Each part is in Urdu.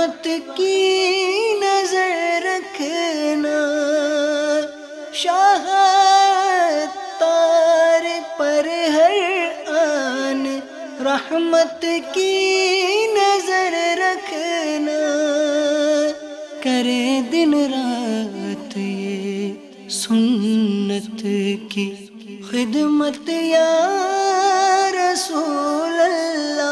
رحمت کی نظر رکھنا، شاہ تار پر ہر آن رحمت کی نظر رکھنا، کرے دن رات یہ سنت کی خدمت یا رسول اللہ۔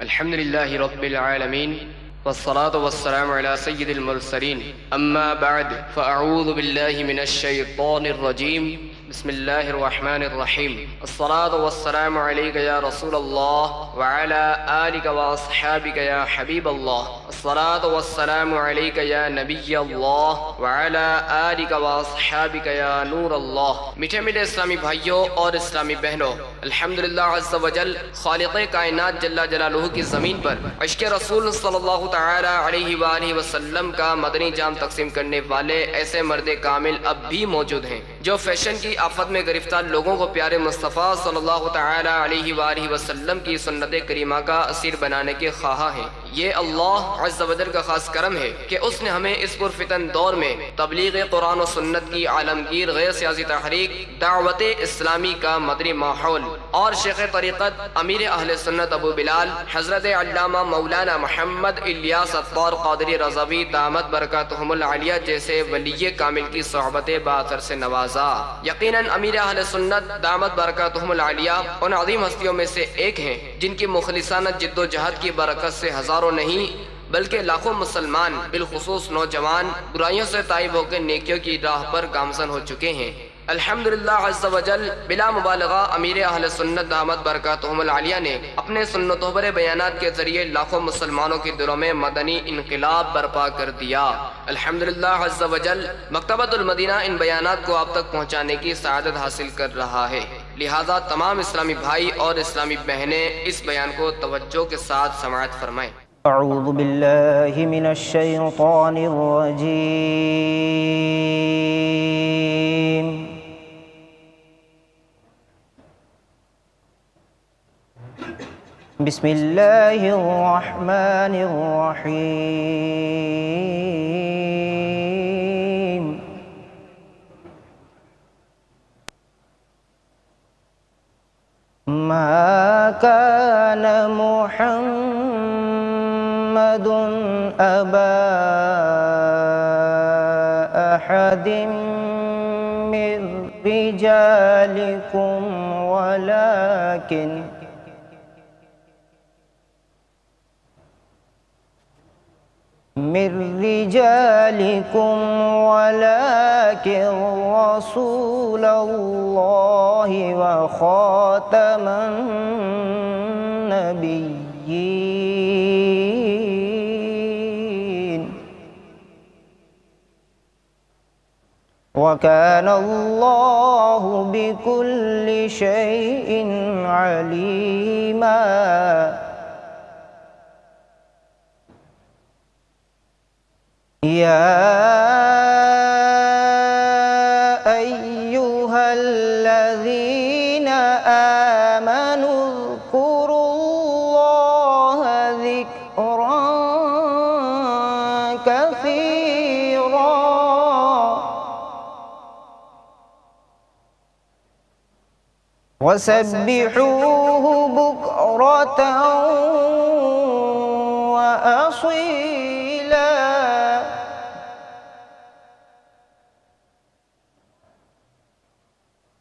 الحمد للہ رب العالمین والصلاة والسلام على سید المرسلین، اما بعد فاعوذ باللہ من الشیطان الرجیم، بسم اللہ الرحمن الرحیم، الصلاة والسلام علیک یا رسول اللہ وعلى آلک واصحابک یا حبیب اللہ، الصلاة والسلام علیک یا نبی اللہ وعلى آلک واصحابک یا نور اللہ۔ میٹھے میٹھے اسلامی بھائیوں اور اسلامی بہنوں، الحمدللہ عز وجل خالق کائنات جل جلالہ کی زمین پر عشق رسول صلی اللہ تعالی علیہ وآلہ وسلم کا مدنی جام تقسیم کرنے والے ایسے مرد کامل اب بھی موجود ہیں جو فیشن کی آفت میں گرفتار لوگوں کو پیارے مصطفیٰ صلی اللہ تعالی علیہ وآلہ وسلم کی سنت کریمہ کا اسیر بنانے کے خواہاں ہیں۔ یہ اللہ عز و جل کا خاص کرم ہے کہ اس نے ہمیں اس پرفتن دور میں تبلیغ قرآن و سنت کی عالمگیر غیر سیاسی تحریک دعوت اسلامی کا مدنی ماحول اور شیخ طریقت امیر اہل سنت ابو بلال حضرت علامہ مولانا محمد الیاس عطار قادری رضوی دامت برکاتہم العالیہ جیسے ولی کامل کی صحبت باثر سے نوازا۔ یقیناً امیر اہل سنت دامت برکاتہم العالیہ ان عظیم ہستیوں میں سے ایک ہیں جن کی مخلصانہ جد و جہد کی برکت سے ہزاروں نہیں بلکہ لاکھوں مسلمان بالخصوص نوجوان برائیوں سے تائب ہو کے نیکیوں کی راہ پر گامزن ہو چکے ہیں۔ الحمدللہ عز و جل بلا مبالغہ امیر اہل سنت دامت برکاتہم العالیہ نے اپنے سنتوں پر بیانات کے ذریعے لاکھوں مسلمانوں کے دلوں میں مدنی انقلاب برپا کر دیا۔ الحمدللہ عز و جل مکتبۃ المدینہ ان بیانات کو آپ تک پہنچانے کی سعادت حاصل کر رہا ہے، لہذا تمام اسلامی بھائی اور اسلامی بہنیں اس بیان کو توجہ کے ساتھ سماعت فرمائیں۔ اعوذ باللہ من الشیطان الرجیم، بسم اللہ الرحمن الرحیم، ما كان محمد أبا أحد من رجالكم ولكن رسول الله وخاتم النبيين، وكان الله بكل شيء عليما۔ يا أيها الذين آمنوا اذكروا الله ذكرا كثيرا وسبحوه بكرة وأصيلا،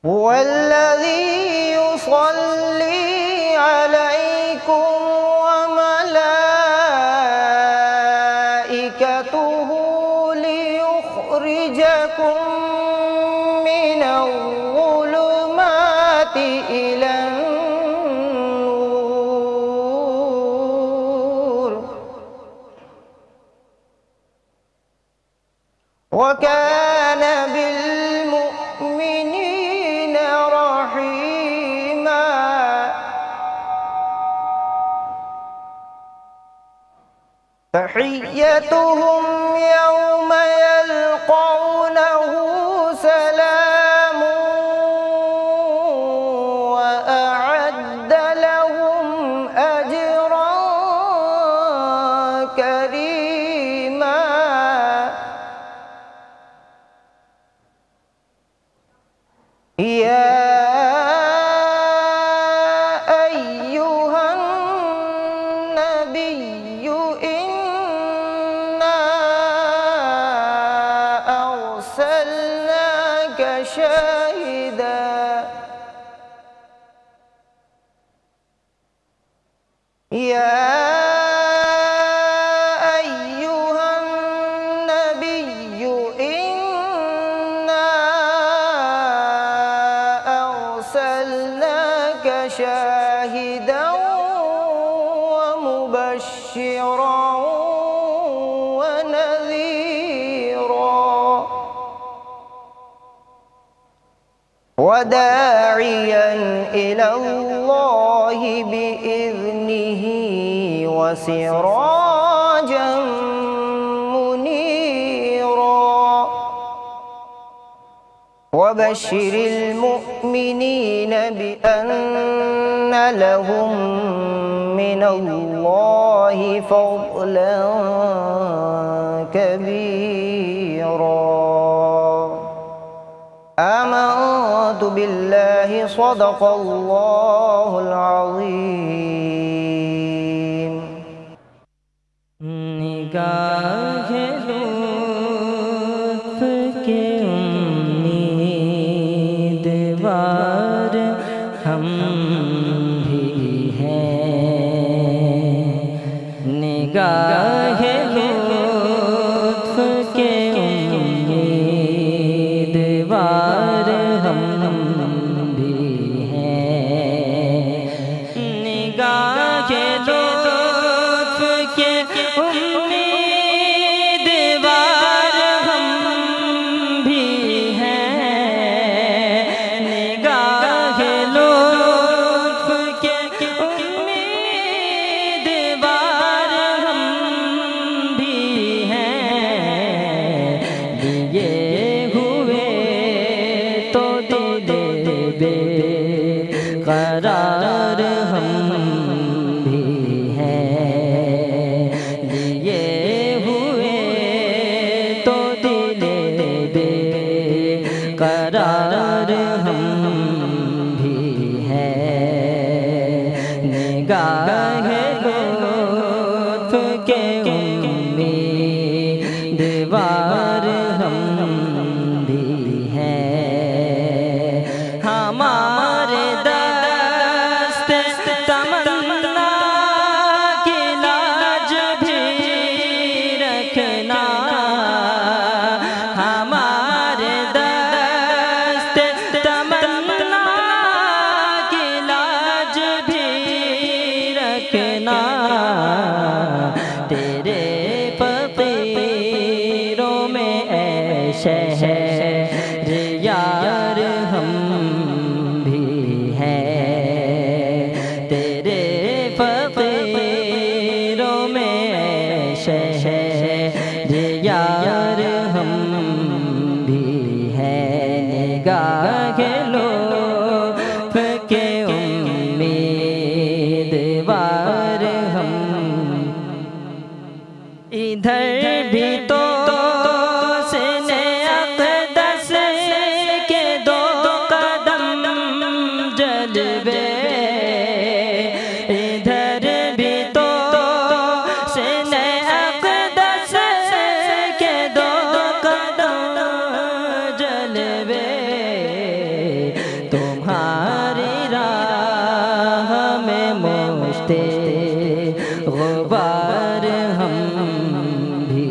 هو الذي يصلي عليكم وملائكته ليخرجكم من الظلمات إلى النور، وكان بالمؤمنين رحيما۔ تحيتهم يوم يلقونه سلام وأعد لهم أجرا النبي إنا أرسلناك شاهدا يا أيها النبي إنا أرسلناك شاهدا ومبشرا ونذيرا وداعيا إلى الله بإذنه وسراجا منيرا وبشر المؤمنين بأن لهم من الله فضلا كبيرا آمنت بالله صدق الله العظيم نگاہ لطف کے امیدوار ہم بھی ہیں نگاہ لطف کے امیدوار ہم بھی ہیں نگاہ لطف کے امیدوار ہم بھی ہیں نگاہ لطف کے امیدوار ہم بھی ہیں لیے ہوئے تو دل بے قرار ہم بھی ہیں لیے ہوئے تو دل بے قرار ہم بھی ہیں نگاہ لطف کے امیدوار ہم بھی ہیں ہمارے دست تمنا کی لاج بھی رکھنا ہمارے دست تمنا کی لاج بھی رکھنا تیرے فقیروں میں اے شہریار ہم بھی ہیں تیرے فقیروں میں اے شہریار ہم بھی ہیں نگاہ لطف کے امیدوار ہم ادھر بھی تو حسن اقدس کے دو قدم جلوے ادھر بھی تو حسن اقدس کے دو قدم جلوے تمہاری راہ میں مشتے غبار ہم بھی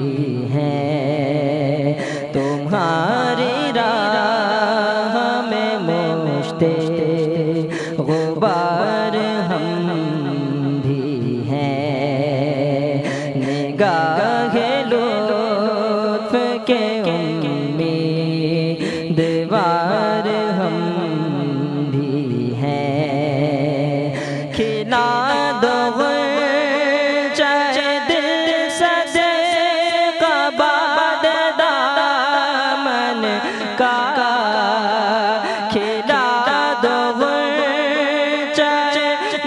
ہیں تمہاری راہ میں مشتے غبار ہم بھی ہیں نگاہ لطف کے امیدوار ہم بھی ہیں کھلا دو غنچۂ دل صدقہ باد دامن کا کھلا دو غنچۂ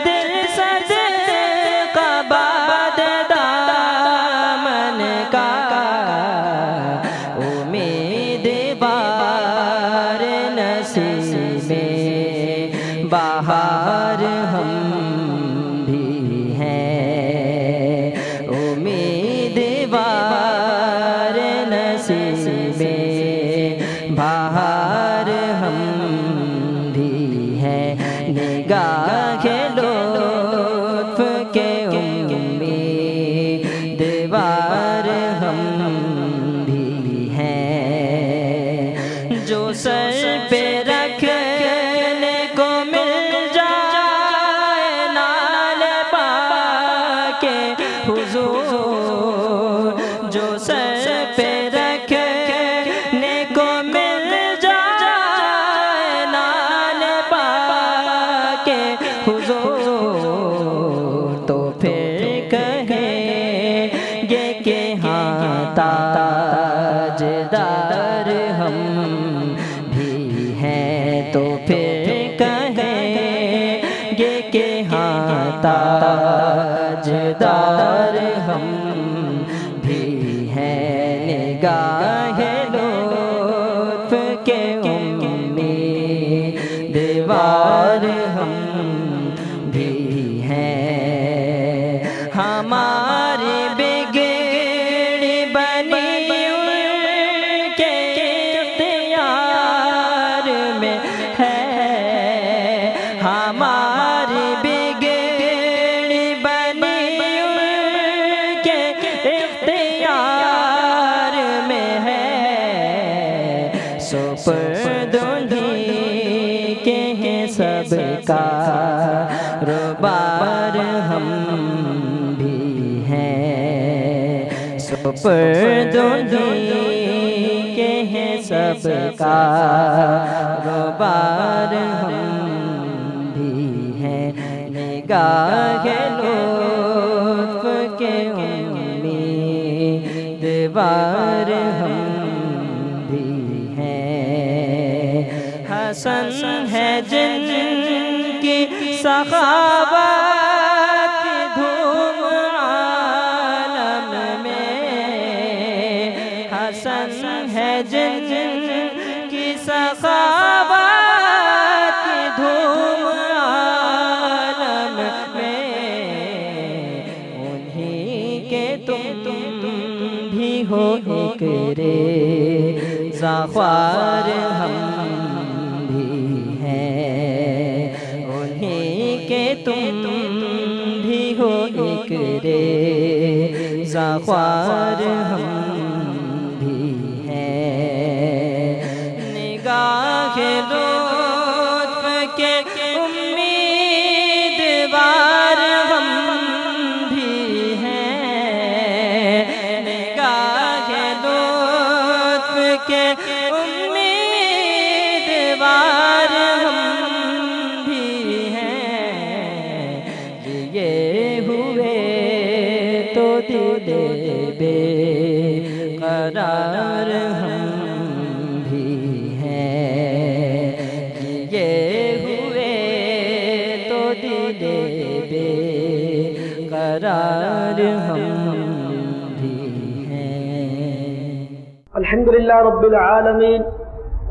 دل صدقہ باد دامن حضور جو سر پہ رکھنے کو مل جائے نال پا کے حضور تو پھر کہیں گے کہ ہاں تاجدار ہم بھی ہیں، تو پھر کہیں گے کہ ہاں تاجدار ہم بھی ہیں، نگاہ لطف کے امیدوار ہم بھی ہیں، ہماری بگڑی بنی کے اختیار میں ہے، ہماری بگڑی بنی کے اختیار میں ہے، سپرد انہی کے ہیں سب کا کاروبار ہم بھی ہیں، سپرد انہی کے ہیں سب کا کاروبار ہم بھی ہیں، نگاہ لطف کے امیدوار ہم بھی ہیں، حسن ہے جن کی سخاوت کی دھوم عالم میں، حسن ہے جن کی سخاوت کی دھوم عالم میں، انہی کے تم بھی ہو ایک ریزہ خوار ہم بھی ہیں، انہی کے تم بھی ہو ایک ریزہ خوار ہم بھی ہیں، نگاہ لطف کے امیدوار ہم بھی ہیں، نگاہ لطف کے امیدوار ہم بھی ہیں، لیے ہوئے تو دل بے قرار ہم بھی ہیں، لیے ہوئے تو دل بے قرار ہم بھی ہیں۔ الحمدللہ رب العالمین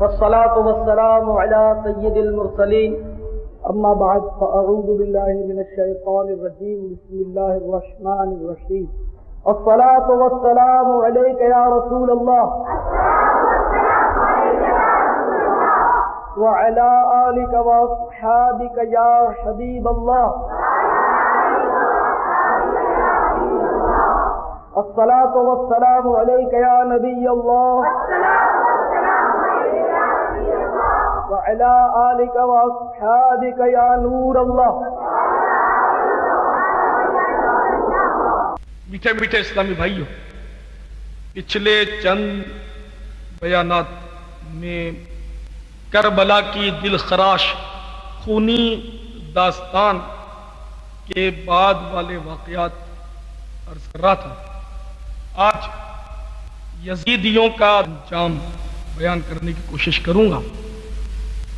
والصلاة والسلام على سید المرسلین، اما بعد فاعوذ باللہ من الشیطان الرجیم، بسم اللہ الرحمن الرحیم، الصلاة والسلام علیک یا رسول اللہ وعلى آلک واصحابک یا حبیب اللہ، الصلاة والسلام علیک یا نبی اللہ وعلى آلک واصحابک یا نور اللہ۔ میٹھے میٹھے اسلامی بھائیوں، پچھلے چند بیانات میں کربلا کی دل خراش خونی داستان کے بعد والے واقعات عرض کر رہا تھا۔ آج یزیدیوں کا انجام بیان کرنے کی کوشش کروں گا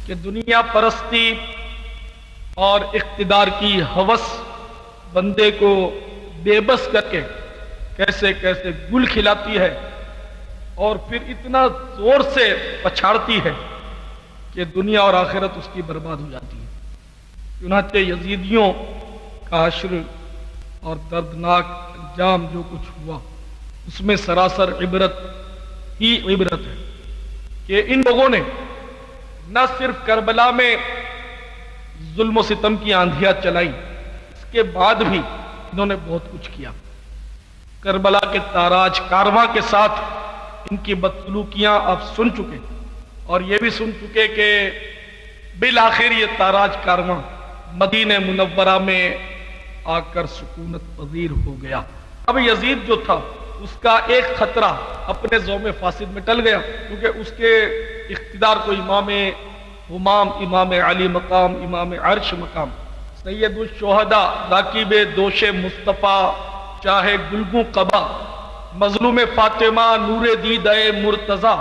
کہ دنیا پرستی اور اقتدار کی ہوس بندے کو بے بس کر کے کیسے کیسے گل کھلاتی ہے اور پھر اتنا زور سے پچھاڑتی ہے کہ دنیا اور آخرت اس کی برباد ہو جاتی ہے۔ چنانچہ یزیدیوں کا حشر اور دردناک انجام جو کچھ ہوا، اس میں سراسر عبرت ہی عبرت ہے کہ ان لوگوں نے نہ صرف کربلا میں ظلم و ستم کی آندھیاں چلائیں، اس کے بعد بھی انہوں نے بہت کچھ کیا۔ کربلا کے تاراج کارواں کے ساتھ ان کی بدسلوکیاں آپ سن چکے، اور یہ بھی سن چکے کہ بالآخر یہ تاراج کارواں مدینہ منورہ میں آ کر سکونت پذیر ہو گیا۔ اب یزید جو تھا اس کا ایک خطرہ اپنے زوم فاسد میں ٹل گیا، کیونکہ اس کے اقتدار کو امام حمام، امام علی مقام، امام عرش مقام، سید الشہداء، راکب دوش مصطفیٰ، چاہے گلگوں قبا، مظلوم فاطمہ، نور دیدہ مرتضی،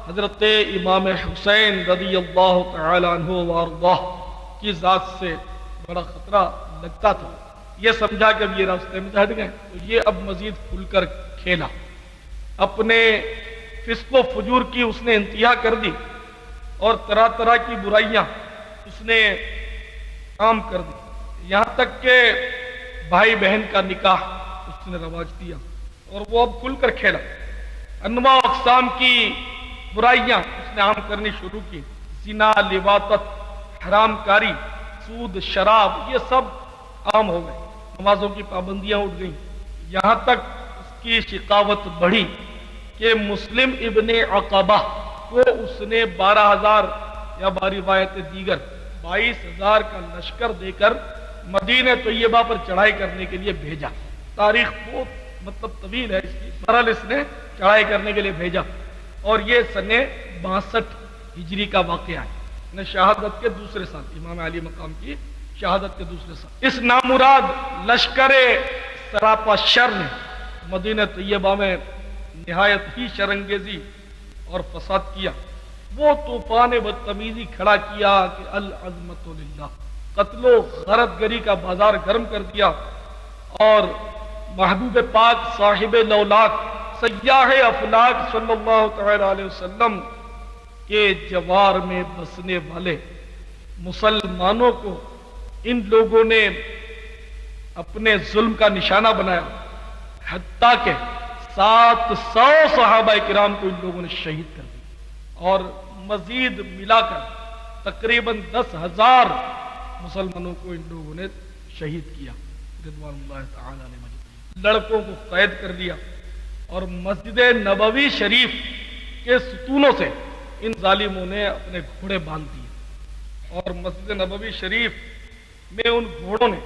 حضرت امام حسین رضی اللہ تعالی عنہ وارضاہ کی ذات سے بڑا خطرہ لگتا تھا۔ یہ سمجھا کہ اب یہ راستے میں ہٹ گئے، تو یہ اب مزید کھل کر کھیلا، اپنے فسق و فجور کی اس نے انتہا کر دی، اور طرح طرح کی برائیاں اس نے عام کر دی، یہاں تک کہ بھائی بہن کا نکاح اس نے رواج دیا، اور وہ اب کھل کر کھیلا۔ انواع اقسام کی برائیاں اس نے عام کرنی شروع کی، زنا، لواطت، حرام کاری، سود، شراب، یہ سب عام ہو گئے، نمازوں کی پابندیاں اٹھ گئیں، یہاں تک اس کی شقاوت بڑھی کہ مسلم ابن عقبہ کو اس نے 12,000 یا روایت دیگر 22,000 کا لشکر دے کر مدینہ طیبہ پر چڑھائی کرنے کے لیے بھیجا۔ تاریخ بہت طویل ہے اس کی، بہرحال اس نے چڑھائی کرنے کے لیے بھیجا، اور یہ سن 62 ہجری کا واقعہ ہے، شہادت کے دوسرے سال، امام علی مقام کی شہادت کے دوسرے سال۔ اس نامراد لشکر سراپا شر نے مدینہ طیبہ میں نہایت ہی شرانگیزی اور فساد کیا، وہ طوفان بدتمیزی کھڑا کیا کہ العظمت للہ، قتل و غارت گری کا بازار گرم کر دیا، اور محبوب پاک صاحب لولاک سیاح افلاک صلی اللہ تعالی علیہ وسلم کے جوار میں بسنے والے مسلمانوں کو ان لوگوں نے اپنے ظلم کا نشانہ بنایا، حتیٰ کہ 700 صحابہ کرام کو ان لوگوں نے شہید کر دیا، اور مزید ملا کر تقریباً 10,000 مسلمانوں کو ان لوگوں نے شہید کیا رضوان اللہ تعالی علیہ مجمعین۔ لڑکوں کو قید کر لیا، اور مسجد نبوی شریف کے ستونوں سے ان ظالموں نے اپنے گھوڑے باندھ دیے، اور مسجد نبوی شریف میں ان گھوڑوں نے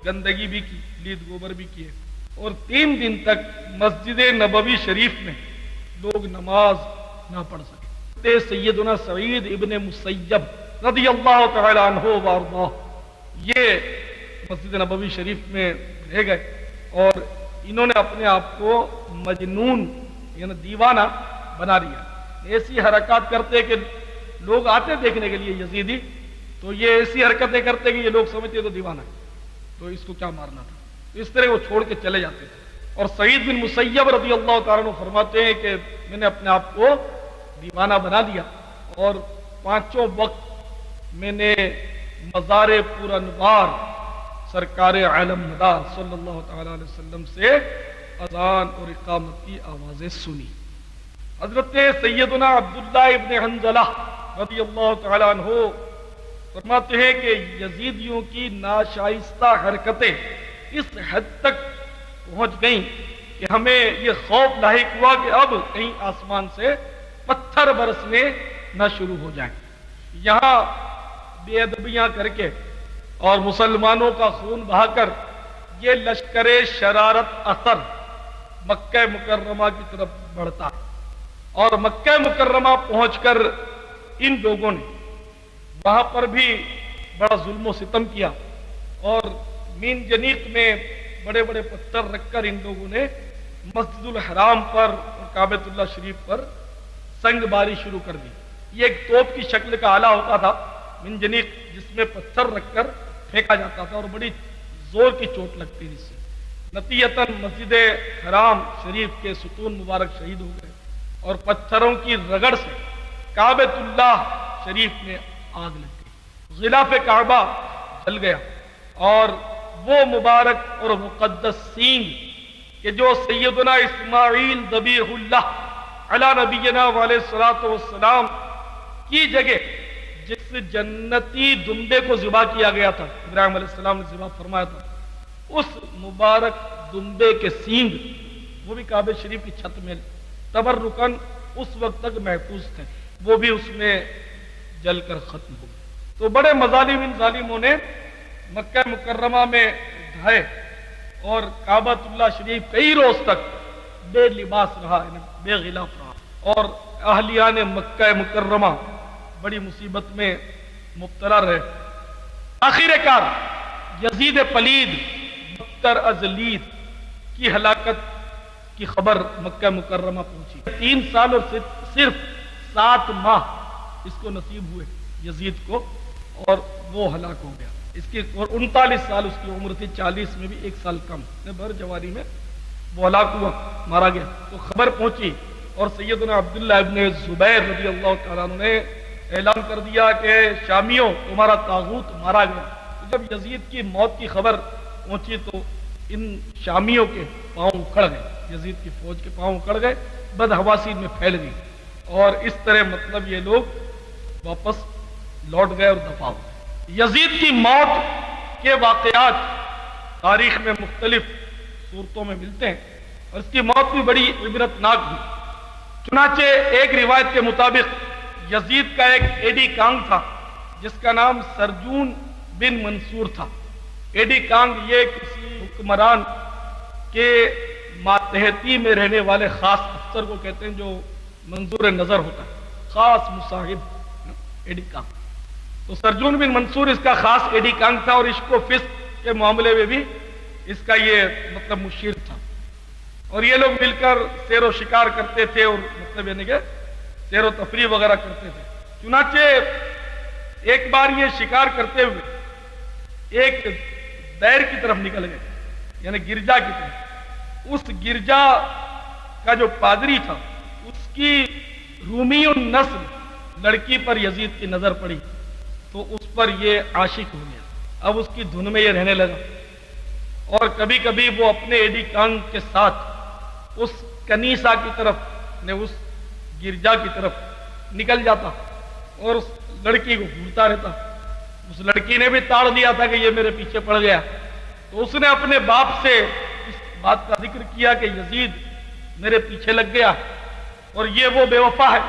گندگی بھی کی، لید گوبر بھی کیے، اور 3 دن تک مسجد نبوی شریف میں لوگ نماز نہ پڑھ سکے۔ سیدنا سعید ابن مسیب رضی اللہ تعالی عنہ وارضاہ یہ مسجد نبوی شریف میں رہ گئے، اور انہوں نے اپنے آپ کو مجنون یعنی دیوانہ بنا لیا، ایسی حرکات کرتے کہ لوگ آتے دیکھنے کے لیے یزیدی، تو یہ ایسی حرکتیں کرتے کہ یہ لوگ سمجھتے تو دیوانہ ہے، تو اس کو کیا مارنا تھا، اس طرح وہ چھوڑ کے چلے جاتے تھے۔ اور سعید بن مسیب رضی اللہ تعالیٰ عنہ فرماتے ہیں کہ میں نے اپنے آپ کو دیوانہ بنا دیا، اور 5 وقت میں نے مزار پور انوار سرکار عالم مدار صلی اللہ تعالیٰ علیہ وسلم سے اذان اور اقامت کی آوازیں سنی۔ حضرت سیدنا عبداللہ ابن حنظلہ رضی اللہ تعالیٰ عنہ فرماتے ہیں کہ یزیدیوں کی ناشائستہ حرکتیں اس حد تک پہنچ گئیں کہ ہمیں یہ خوف لاحق ہوا کہ اب کہیں آسمان سے پتھر برسنے نہ شروع ہو جائیں۔ یہاں بے ادبیاں کر کے اور مسلمانوں کا خون بہا کر یہ لشکر شرارت اثر مکہ مکرمہ کی طرف بڑھتا ہے، اور مکہ مکرمہ پہنچ کر ان لوگوں نے وہاں پر بھی بڑا ظلم و ستم کیا، اور مین جنیق میں بڑے بڑے پتھر رکھ کر ان لوگوں نے مسجد الحرام پر اور کعبۃ اللہ شریف پر سنگ باری شروع کر دی۔ یہ ایک توپ کی شکل کا آلہ ہوتا تھا من جنیق، جس میں پتھر رکھ کر پھینکا جاتا تھا، اور بڑی زور کی چوٹ لگتی جس سے نتیجتاً مسجد حرام شریف کے ستون مبارک شہید ہو گئے، اور پتھروں کی رگڑ سے کعبۃ اللہ شریف میں آگ لگ گئی، غلاف کعبہ جل گیا، اور وہ مبارک اور مقدس سینگ کہ جو سیدنا اسماعیل ذبیح اللہ علی نبینا علیہ الصلوۃ والسلام کی جگہ جس جنتی دمبے کو ذبح کیا گیا تھا، ابراہیم علیہ السلام نے ذبح فرمایا تھا، اس مبارک دمبے کے سینگ وہ بھی کعبہ شریف کی چھت میں تبرکن اس وقت تک محفوظ تھے، وہ بھی اس میں جل کر ختم ہو گئے۔ تو بڑے مظالم ان ظالموں نے مکہ مکرمہ میں ڈھائے، اور کعبۃ اللہ شریف کئی روز تک بے لباس رہا، یعنی بے غلاف رہا، اور اہلیان مکہ مکرمہ بڑی مصیبت میں مبتلا رہے۔ آخر کار یزید پلید بدتر از لید کی ہلاکت کی خبر مکہ مکرمہ پہنچی۔ 3 سال اور صرف 7 ماہ اس کو نصیب ہوئے یزید کو، اور وہ ہلاک ہو گیا۔ اس کی 39 سال اس کی عمر تھی، 40 میں بھی 1 سال کم، بھر جوانی میں وہ ہلاک ہوا، مارا گیا۔ تو خبر پہنچی اور سیدنا عبداللہ ابن زبیر رضی اللہ تعالیٰ عنہ نے اعلان کر دیا کہ شامیوں تمہارا طاغوت مارا گیا۔ تو جب یزید کی موت کی خبر پہنچی تو ان شامیوں کے پاؤں اکھڑ گئے، یزید کی فوج کے پاؤں اکھڑ گئے، بدحواسی میں پھیل گئی، اور اس طرح مطلب یہ لوگ واپس لوٹ گئے اور دفع ہو گئے۔ یزید کی موت کے واقعات تاریخ میں مختلف صورتوں میں ملتے ہیں، اور اس کی موت بھی بڑی عبرتناک ہوئی۔ چنانچہ ایک روایت کے مطابق یزید کا ایک ایڈی کانگ تھا جس کا نام سرجون بن منصور تھا۔ ایڈی کانگ یہ کسی حکمران کے ماتحتی میں رہنے والے خاص افسر کو کہتے ہیں جو منظور نظر ہوتا ہے، خاص مصاحب ایڈی کانگ۔ تو سرجون بن منصور اس کا خاص ایڈی کانگ تھا، اور عشق و فسق کے معاملے میں بھی اس کا یہ مطلب مشیر تھا، اور یہ لوگ مل کر سیر و شکار کرتے تھے، اور مطلب یعنی کہ سیر و تفریح وغیرہ کرتے تھے۔ چنانچہ ایک بار یہ شکار کرتے ہوئے ایک دیر کی طرف نکل گئے، یعنی گرجا کی طرف۔ اس گرجا کا جو پادری تھا اس کی رومی النسل لڑکی پر یزید کی نظر پڑی، تو اس پر یہ عاشق ہو گیا۔ اب اس کی دھن میں یہ رہنے لگا، اور کبھی کبھی وہ اپنے ایڈی کانگ کے ساتھ اس کنیسا کی طرف، اس گرجا کی طرف نکل جاتا اور اس لڑکی کو ڈھونڈتا رہتا۔ اس لڑکی نے بھی تاڑ دیا تھا کہ یہ میرے پیچھے پڑ گیا، تو اس نے اپنے باپ سے اس بات کا ذکر کیا کہ یزید میرے پیچھے لگ گیا، اور یہ وہ بے وفا ہے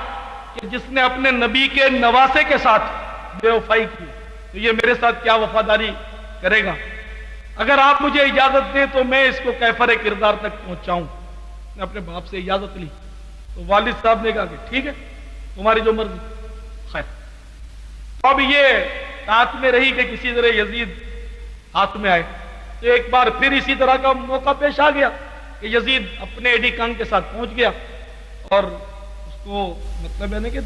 کہ جس نے اپنے نبی کے نواسے کے ساتھ بے وفائی کی، تو یہ میرے ساتھ کیا وفاداری کرے گا؟ اگر آپ مجھے اجازت دیں تو میں اس کو کیفر کردار تک پہنچاؤں۔ نے اپنے باپ سے اجازت لی، تو والد صاحب نے کہا کہ ٹھیک ہے، تمہاری جو مرضی۔ خیر، تو اب یہ ہاتھ میں رہی کہ کسی طرح یزید ہاتھ میں آئے، تو ایک بار پھر اسی طرح کا موقع پیش آ گیا کہ یزید اپنے ایڈی کانگ کے ساتھ پہنچ گیا، اور اس کو مطلب یعنی کہ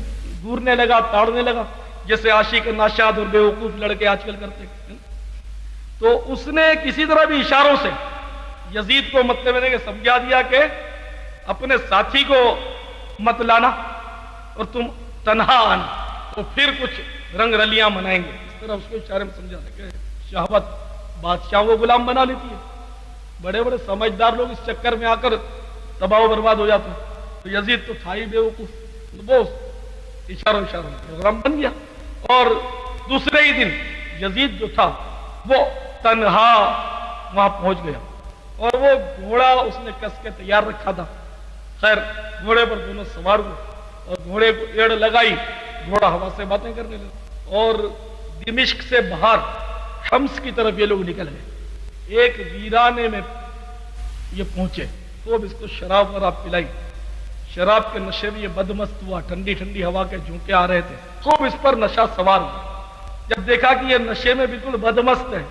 گورنے لگا، تاڑنے لگا، جیسے عاشق ناشاد اور بیوقوف لڑکے آج کل کرتے ہیں۔ تو اس نے کسی طرح بھی اشاروں سے یزید کو مطلب یعنی کہ سمجھا دیا کہ اپنے ساتھی کو مت لانا اور تم تنہا آنا، تو پھر کچھ رنگ رلیاں منائیں گے۔ اس طرح اس کو اشارے میں سمجھا دیا کہ شہوت بادشاہوں کو غلام بنا لیتی ہے، بڑے بڑے سمجھدار لوگ اس چکر میں آ کر تباہ و برباد ہو جاتے ہیں۔ تو یزید تو تھا ہی بیوقوف، وہ اشاروں میں پروگرام بن گیا، اور دوسرے ہی دن یزید جو تھا وہ تنہا وہاں پہنچ گیا، اور وہ گھوڑا اس نے کس کے تیار رکھا تھا۔ خیر، گھوڑے پر دونوں سوار ہوئے اور گھوڑے کو ایڑ لگائی، گھوڑا ہوا سے باتیں کرنے لگا، اور دمشق سے باہر حمص کی طرف یہ لوگ نکل گئے۔ ایک ویرانے میں یہ پہنچے تو اب اس کو شراب وراب پلائی، شراب کے نشے میں یہ بدمست ہوا، ٹھنڈی ٹھنڈی ہوا کے جھونکے آ رہے تھے، خوب اس پر نشہ سوار ہوا۔ جب دیکھا کہ یہ نشے میں بالکل بدمست ہے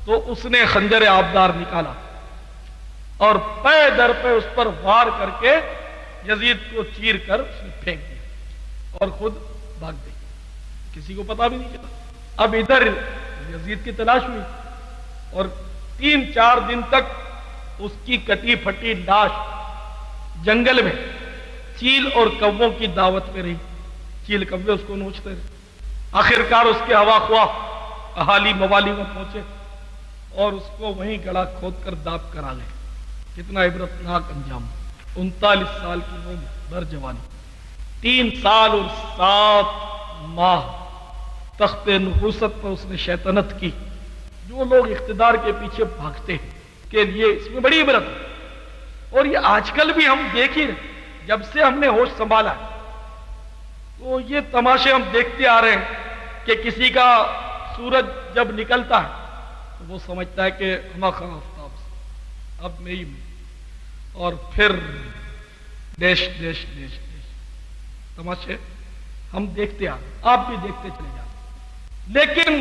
تو اس نے خنجر آبدار نکالا اور پے در پہ اس پر وار کر کے یزید کو چیر کر اس نے پھینک دیا اور خود بھاگ گئی، کسی کو پتا بھی نہیں چلا۔ اب ادھر یزید کی تلاش ہوئی، اور 3-4 دن تک اس کی کٹی پھٹی لاش جنگل میں چیل اور کووں کی دعوت میں رہی، چیل کوے اس کو نوچتے رہے۔ آخرکار اس کے ہوا خواہ اہالی موالی میں پہنچے اور اس کو وہیں گڑا کھود کر داب کرا لے۔ کتنا عبرتناک انجام، 39 سال کی عمر، بھر جوانی، 3 سال اور 7 ماہ تخت نحوست پر اس نے شیطنت کی۔ جو لوگ اقتدار کے پیچھے بھاگتے ہیں کے لیے اس میں بڑی عبرت ہے، اور یہ آج کل بھی ہم دیکھ ہی رہے، جب سے ہم نے ہوش سنبھالا ہے تو یہ تماشے ہم دیکھتے آ رہے ہیں کہ کسی کا سورج جب نکلتا ہے تو وہ سمجھتا ہے کہ ہما خواہ آفتاب اب میں ہی اور پھر دیش دیش دیش دیش تماشے ہم دیکھتے آ رہے، آپ بھی دیکھتے چلے جاتے۔ لیکن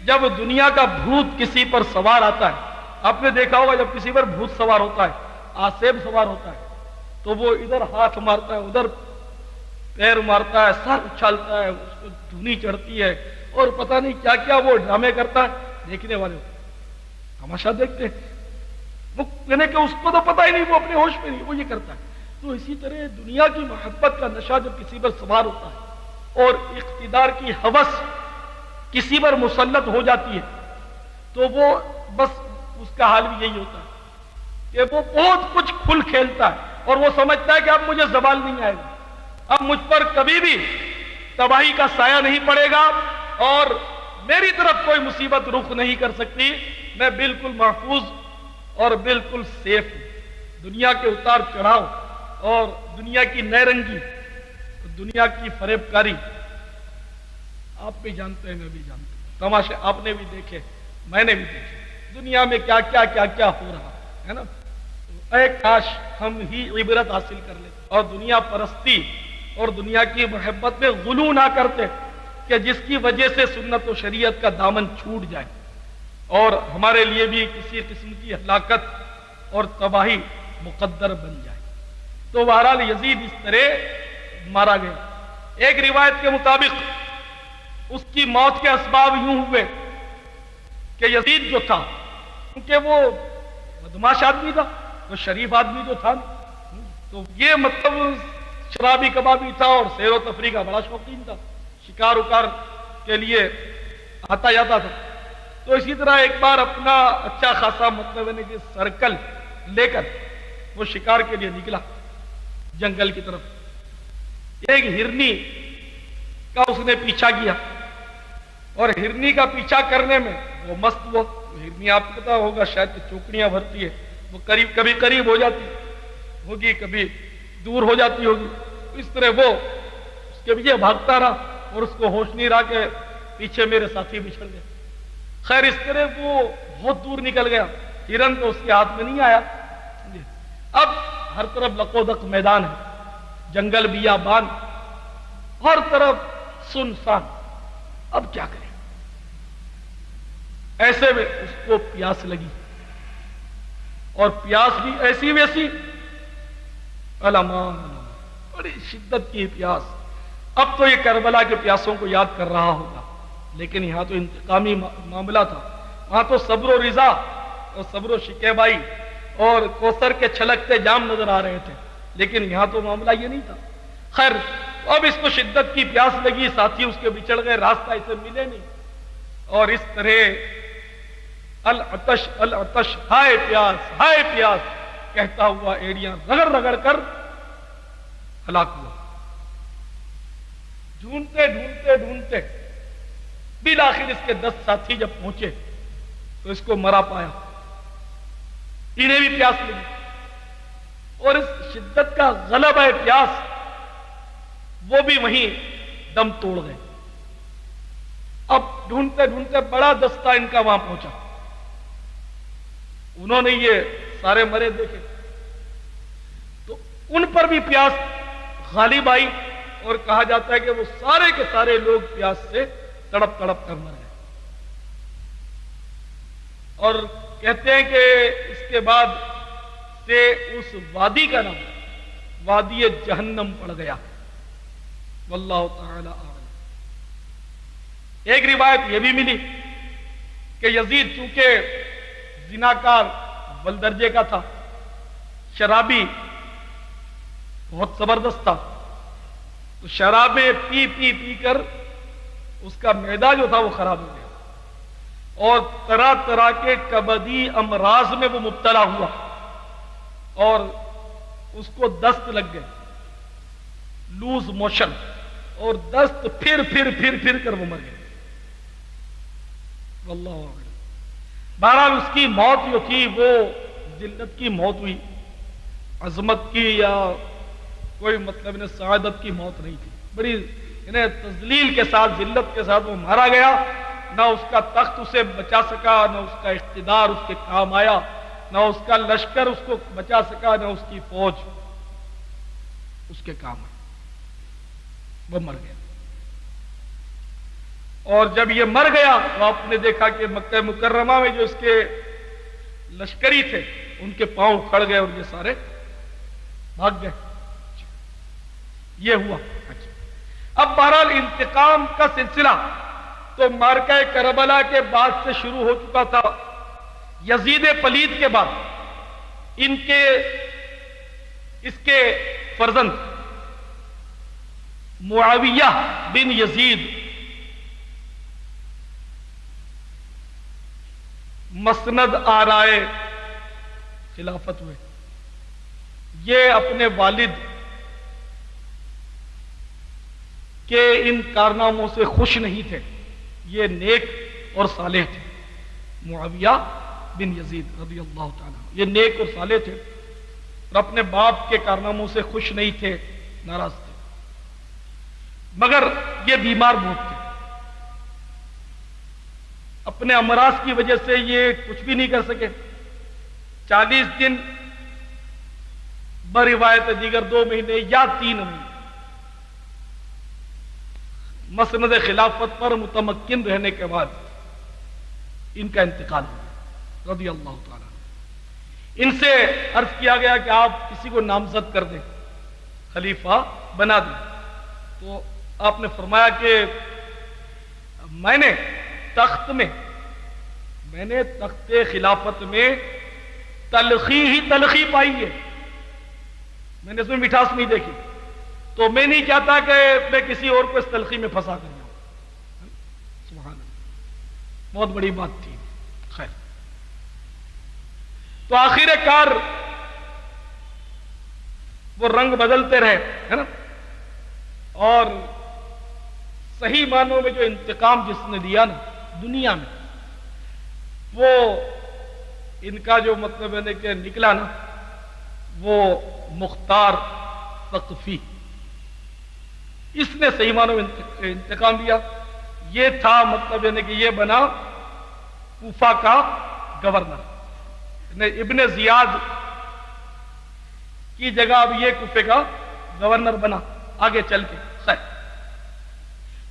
جب دنیا کا بھوت کسی پر سوار آتا ہے، آپ نے دیکھا ہوگا جب کسی پر بھوت سوار ہوتا ہے، آسیب سوار ہوتا ہے، تو وہ ادھر ہاتھ مارتا ہے، ادھر پیر مارتا ہے، سر اچھالتا ہے، اس کو دھونی چڑھتی ہے اور پتہ نہیں کیا کیا وہ ڈرامے کرتا ہے۔ دیکھنے والے تماشا دیکھتے ہیں، وہ یعنی کہ اس کو تو پتہ ہی نہیں، وہ اپنے ہوش میں نہیں، وہ یہ کرتا ہے۔ تو اسی طرح دنیا کی محبت کا نشہ جب کسی پر سوار ہوتا ہے اور اقتدار کی ہوس کسی پر مسلط ہو جاتی ہے، تو وہ بس اس کا حال بھی یہی ہوتا ہے کہ وہ بہت کچھ کھل کھیلتا ہے اور وہ سمجھتا ہے کہ اب مجھے زوال نہیں آئے گا، اب مجھ پر کبھی بھی تباہی کا سایہ نہیں پڑے گا اور میری طرف کوئی مصیبت رخ نہیں کر سکتی، میں بالکل محفوظ اور بالکل سیف ہوں۔ دنیا کے اتار چڑھاؤ اور دنیا کی نیرنگی، دنیا کی فریب کاری آپ بھی جانتے ہیں، میں بھی جانتا ہوں، تماشے آپ نے بھی دیکھے، میں نے بھی دیکھے، دنیا میں کیا کیا کیا کیا ہو رہا ہے نا۔ اے کاش ہم ہی عبرت حاصل کر لیتے اور دنیا پرستی اور دنیا کی محبت میں غلو نہ کرتے کہ جس کی وجہ سے سنت و شریعت کا دامن چھوٹ جائے اور ہمارے لیے بھی کسی قسم کی ہلاکت اور تباہی مقدر بن جائے۔ تو بہرحال یزید اس طرح مارا گیا۔ ایک روایت کے مطابق اس کی موت کے اسباب یوں ہوئے کہ یزید جو تھا، کیونکہ وہ بدماش آدمی تھا، وہ شریف آدمی جو تھا، تو یہ مطلب شرابی کبابی تھا اور سیر و تفریح کا بڑا شوقین تھا، شکار وکار کے لیے آتا جاتا تھا۔ تو اسی طرح ایک بار اپنا اچھا خاصا مطلب ہے کہ سرکل لے کر وہ شکار کے لیے نکلا جنگل کی طرف۔ ایک ہرنی کا اس نے پیچھا کیا اور ہرنی کا پیچھا کرنے میں وہ مست ہوا۔ ہرنی آپ کو پتا ہوگا شاید کہ چوکڑیاں بھرتی ہے، وہ کبھی قریب ہو جاتی ہوگی، کبھی دور ہو جاتی ہوگی، اس طرح وہ اس کے پیچھے بھاگتا رہا اور اس کو ہوش نہیں رہا کہ پیچھے میرے ساتھی بچھڑ گئے۔ خیر اس طرح وہ بہت دور نکل گیا، ہرن تو اس کے ہاتھ میں نہیں آیا۔ اب ہر طرف لقودق میدان ہے، جنگل بیابان، ہر طرف سنسان، اب کیا کریں؟ ایسے میں اس کو پیاس لگی اور پیاس بھی ایسی ویسی، علمان بڑی شدت کی پیاس۔ اب تو یہ کربلا کے پیاسوں کو یاد کر رہا ہوگا، لیکن یہاں تو انتقامی معاملہ تھا، وہاں تو صبر و رضا اور صبر و شکیبائی اور کوثر کے چھلکتے جام نظر آ رہے تھے، لیکن یہاں تو معاملہ یہ نہیں تھا۔ خیر اب اس کو شدت کی پیاس لگی، ساتھی اس کے بچڑ گئے، راستہ اسے ملے نہیں، اور اس طرح العطش العطش، ہائے پیاس کہتا ہوا ایڑیاں رگڑ رگڑ کر ہلاک ہوا۔ ڈھونڈتے ڈھونڈتے ڈھونڈتے بالآخر اس کے 10 ساتھی جب پہنچے تو اس کو مرا پایا، انہیں بھی پیاس لگی اور اس شدت کا غلبہ ہے پیاس، وہ بھی وہیں دم توڑ گئے۔ اب ڈھونڈتے ڈھونڈتے بڑا دستہ ان کا وہاں پہنچا، انہوں نے یہ سارے مرے دیکھے تو ان پر بھی پیاس غالب آئی اور کہا جاتا ہے کہ وہ سارے کے سارے لوگ پیاس سے تڑپ تڑپ کر مر گئے۔ اور کہتے ہیں کہ اس کے بعد سے اس وادی کا نام وادی جہنم پڑ گیا، واللہ تعالی اعلم۔ ایک روایت یہ بھی ملی کہ یزید چونکہ زناکار اول درجے کا تھا، شرابی بہت زبردست تھا، تو شرابیں پی پی پی کر اس کا معدہ جو تھا وہ خراب ہو گیا اور طرح طرح کے کبدی امراض میں وہ مبتلا ہوا اور اس کو دست لگ گئے، لوز موشن، اور دست پھر کر وہ مر گئے، واللہ اعلم۔ بہرحال اس کی موت جو تھی وہ ذلت کی موت ہوئی، عظمت کی یا کوئی مطلب سعادت کی موت نہیں تھی، بڑی تذلیل کے ساتھ ذلت کے ساتھ وہ مارا گیا، نہ اس کا تخت اسے بچا سکا، نہ اس کا اقتدار اس کے کام آیا، نہ اس کا لشکر اس کو بچا سکا، نہ اس کی فوج اس کے کام ہے، وہ مر گیا۔ اور جب یہ مر گیا تو آپ نے دیکھا کہ مکہ مکرمہ میں جو اس کے لشکری تھے ان کے پاؤں کھڑ گئے اور یہ سارے بھاگ گئے۔ یہ ہوا۔ اب بہرحال انتقام کا سلسلہ تو معرکہ کربلا کے بعد سے شروع ہو چکا تھا۔ یزید پلید کے بعد اس کے فرزند معاویہ بن یزید مسند آرائے خلافت ہوئے۔ یہ اپنے والد کہ ان کارناموں سے خوش نہیں تھے، یہ نیک اور صالح تھے۔ معاویہ بن یزید رضی اللہ تعالیٰ یہ نیک اور صالح تھے اور اپنے باپ کے کارناموں سے خوش نہیں تھے، ناراض تھے، مگر یہ بیمار بہت تھے۔ اپنے امراض کی وجہ سے یہ کچھ بھی نہیں کر سکے۔ 40 دن بروایت دیگر 2 مہینے یا 3 مہینے مسند خلافت پر متمکن رہنے کے بعد ان کا انتقال ہوا رضی اللہ تعالیٰ۔ ان سے عرض کیا گیا کہ آپ کسی کو نامزد کر دیں، خلیفہ بنا دیں، تو آپ نے فرمایا کہ میں نے تخت خلافت میں تلخی ہی تلخی پائی ہے، میں نے اس میں مٹھاس نہیں دیکھی، تو میں نہیں چاہتا کہ میں کسی اور کو اس تلخی میں پھنسا کر جاؤں۔ سبحان اللہ، بہت بڑی بات تھی۔ خیر، تو آخر کار وہ رنگ بدلتے رہے، ہے نا، اور صحیح معنوں میں جو انتقام جس نے دیا نا دنیا میں، وہ ان کا جو مطلب ہے کہ نکلا نا، وہ مختار ثقفی، اس نے صحیح معنوں میں انتقام دیا۔ یہ تھا مطلب یعنی کہ یہ بنا کوفہ کا گورنر، ابن زیاد کی جگہ اب یہ کوفے کا گورنر بنا آگے چل کے۔ خیر،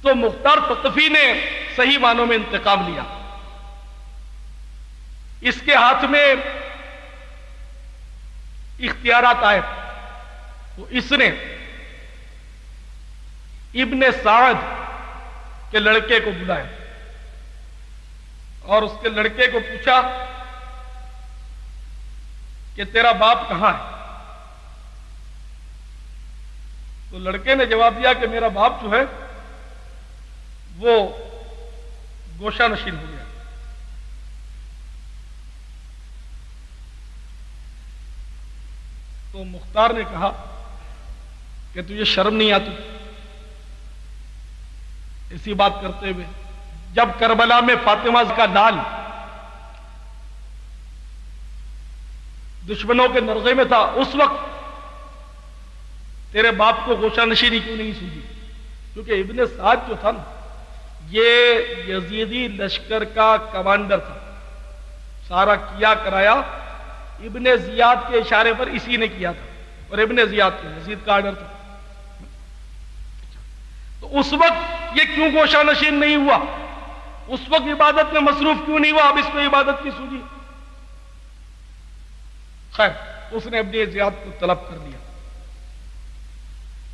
تو مختار ثقفی نے صحیح معنوں میں انتقام لیا۔ اس کے ہاتھ میں اختیارات آئے تو اس نے ابن سعد کے لڑکے کو بلایا اور اس کے لڑکے کو پوچھا کہ تیرا باپ کہاں ہے؟ تو لڑکے نے جواب دیا کہ میرا باپ جو ہے وہ گوشہ نشین ہو گیا۔ تو مختار نے کہا کہ تجھے شرم نہیں آتی ایسی بات کرتے ہوئے؟ جب کربلا میں فاطمہ کا لال دشمنوں کے نرغے میں تھا، اس وقت تیرے باپ کو گوشہ نشینی کیوں نہیں سوجی؟ کیونکہ ابن سعد جو تھا نا، یہ یزیدی لشکر کا کمانڈر تھا، سارا کیا کرایا ابن زیاد کے اشارے پر اسی نے کیا تھا، اور ابن زیاد کو یزید کا آرڈر تھا۔ تو اس وقت یہ کیوں گوشہ نشین نہیں ہوا؟ اس وقت عبادت میں مصروف کیوں نہیں ہوا؟ اب اس کو عبادت کی سوجی؟ خیر، اس نے ابن زیاد کو طلب کر لیا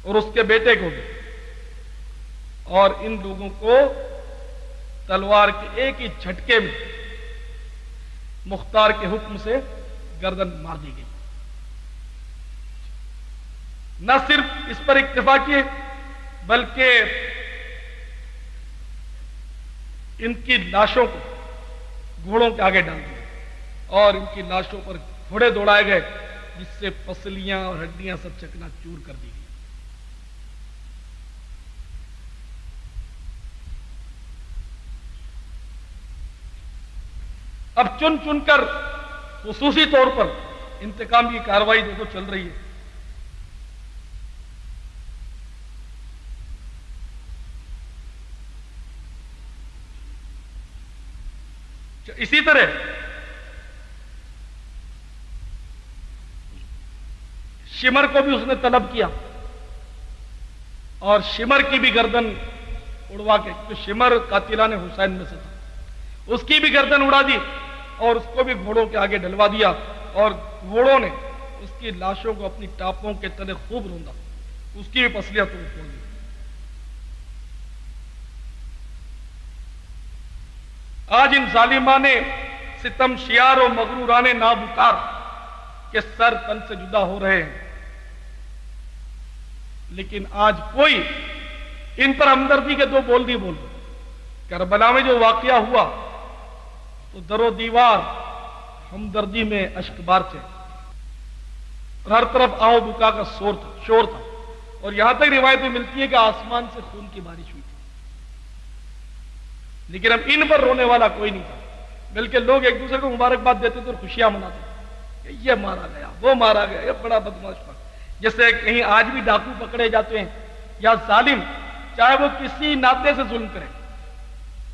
اور اس کے بیٹے کو بھی، اور ان لوگوں کو تلوار کے ایک ہی جھٹکے میں مختار کے حکم سے گردن مار دی گئی۔ نہ صرف اس پر اکتفا کیے بلکہ ان کی لاشوں کو گھوڑوں کے آگے ڈال دیا اور ان کی لاشوں پر گھوڑے دوڑائے گئے، جس سے پسلیاں اور ہڈیاں سب چکنا چور کر دی گئی۔ اب چن چن کر خصوصی طور پر انتقام کی کارروائی دیکھو چل رہی ہے۔ اسی طرح شمر کو بھی اس نے طلب کیا اور شمر کی بھی گردن اڑوا کے، تو شمر قاتلان حسین میں سے تھا، اس کی بھی گردن اڑا دی اور اس کو بھی گھوڑوں کے آگے ڈلوا دیا، اور گھوڑوں نے اس کی لاشوں کو اپنی ٹاپوں کے تلے خوب روندا، اس کی بھی پسلیاں توڑ دی۔ آج ان ظالمان ستم شیار و مغروران نابکار کے سر تن سے جدا ہو رہے ہیں، لیکن آج کوئی ان پر ہمدردی کے دو بول نہیں بول رہا۔ کربلا میں جو واقعہ ہوا تو در و دیوار ہمدردی میں اشک بار تھے اور ہر طرف آہو بکا کا شور تھا، اور یہاں تک روایتیں ملتی ہیں کہ آسمان سے خون کی بارش ہوئی تھی، لیکن اب ان پر رونے والا کوئی نہیں تھا، بلکہ لوگ ایک دوسرے کو مبارکباد دیتے تھے اور خوشیاں مناتے تھے کہ یہ مارا گیا، وہ مارا گیا، یہ بڑا بدماش تھا۔ جیسے کہیں آج بھی ڈاکو پکڑے جاتے ہیں یا ظالم، چاہے وہ کسی ناطے سے ظلم کریں،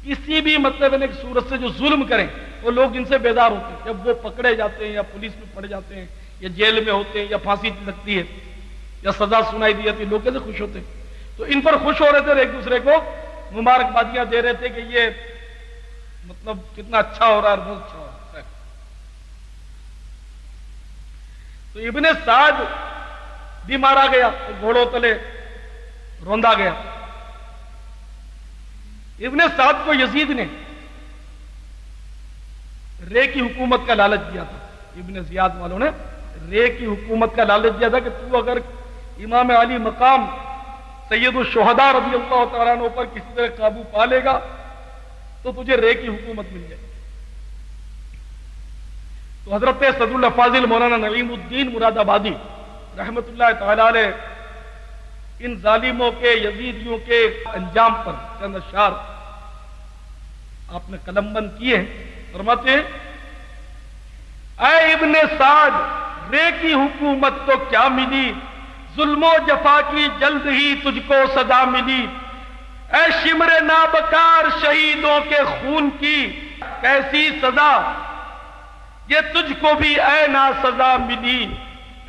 کسی بھی مطلب ایک صورت سے جو ظلم کریں، وہ لوگ ان سے بیزار ہوتے ہیں۔ جب وہ پکڑے جاتے ہیں یا پولیس میں پڑ جاتے ہیں یا جیل میں ہوتے ہیں یا پھانسی لگتی ہے یا سزا سنائی دی جاتی ہے، لوگ کیسے خوش ہوتے ہیں؟ تو ان پر خوش ہو رہے تھے اور ایک دوسرے کو مبارکبادیاں دے رہے تھے کہ یہ مطلب کتنا اچھا ہو رہا ہے اور بہت اچھا ہو رہا ہے۔ تو ابن سعد بھی مارا گیا، گھوڑوں تلے روندا گیا۔ ابن سعد کو یزید نے رے کی حکومت کا لالچ دیا تھا، ابن زیاد والوں نے رے کی حکومت کا لالچ دیا تھا کہ تو اگر امام علی مقام سید الشہداء رضی اللہ تعالیٰ عنہ پر کسی طرح قابو پا لے گا تو تجھے رے کی حکومت مل جائے۔ تو حضرت صدر الافاضل مولانا نعیم الدین مراد آبادی رحمت اللہ تعالی علیہ ان ظالموں کے یزیدیوں کے انجام پر چند اشعار آپ نے قلم بند کیے ہیں۔ فرماتے ہیں اے ابن سعد رے کی حکومت تو کیا ملی، ظلم و جفا کی جلد ہی تجھ کو صدا ملی، اے شمر نابکار شہیدوں کے خون کی کیسی سزا، یہ تجھ کو بھی اے نا سزا ملی،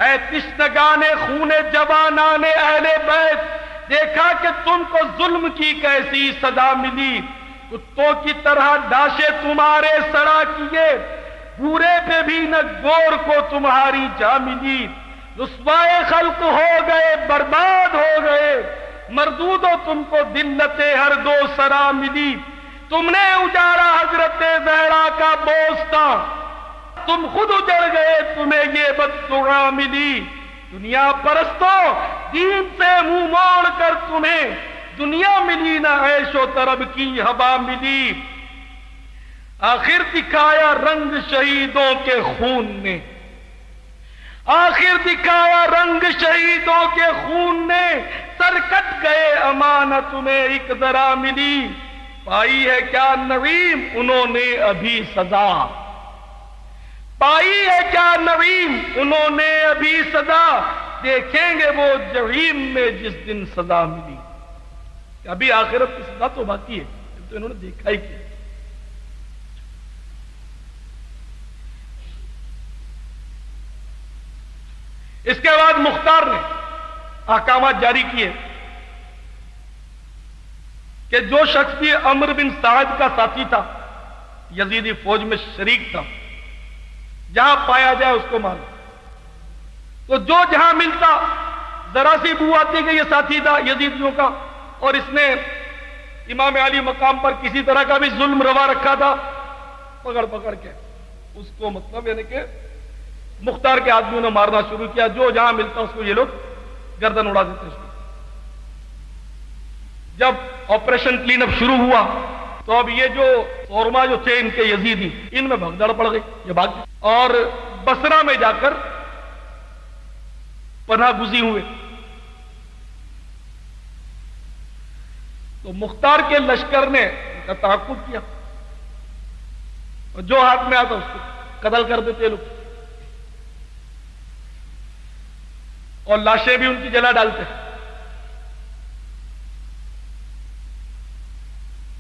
اے تشنگان خون جوانان اہل بیت دیکھا کہ تم کو ظلم کی کیسی سزا ملی، کتوں کی طرح ڈاشے تمہارے سڑا کیے، بورے پہ بھی نہ گور کو تمہاری جا ملی، رسوائے خلق ہو گئے برباد ہو گئے، مردودو تم کو دلت ہر دو سرا ملی، تم نے اجارا حضرت زہرا کا بوستان، تم خود اجڑ گئے تمہیں یہ بددعا ملی، دنیا پرستوں دین سے منہ موڑ کر تمہیں دنیا ملی نہ عیش و طرب کی ہوا ملی، آخر دکھایا رنگ شہیدوں کے خون نے، آخر دکھایا رنگ شہیدوں کے خون نے، سر کٹ گئے امانت تمہیں ایک ذرا ملی، پائی ہے کیا نویم انہوں نے ابھی سزا، پائی ہے کیا نویم انہوں نے ابھی سزا، دیکھیں گے وہ جحیم میں جس دن سزا ملی۔ ابھی آخرت کی سزا تو باقی ہے، تو انہوں نے دیکھا ہی کیا۔ اس کے بعد مختار نے احکامات جاری کیے کہ جو شخص بھی عمرو بن سعد کا ساتھی تھا، یزیدی فوج میں شریک تھا، جہاں پایا جائے اس کو مارو۔ تو جو جہاں ملتا ذرا سی بو آتی کہ یہ ساتھی تھا یزیدیوں کا اور اس نے امام علی مقام پر کسی طرح کا بھی ظلم روا رکھا تھا، پکڑ پکڑ کے اس کو مطلب یعنی کہ مختار کے آدمیوں نے مارنا شروع کیا، جو جہاں ملتا اس کو یہ لوگ گردن اڑا دیتے اس کو۔ جب آپریشن کلین اپ شروع ہوا تو اب یہ جو سورما جو تھے ان کے یزیدی، ان میں بھگدڑ پڑ گئی، یہ بھاگ گئے اور بصرہ میں جا کر پناہ گزین ہوئے۔ تو مختار کے لشکر نے ان کا تعاقب کیا اور جو ہاتھ میں آتا اس کو قتل کر دیتے لوگ اور لاشیں بھی ان کی جلا ڈالتے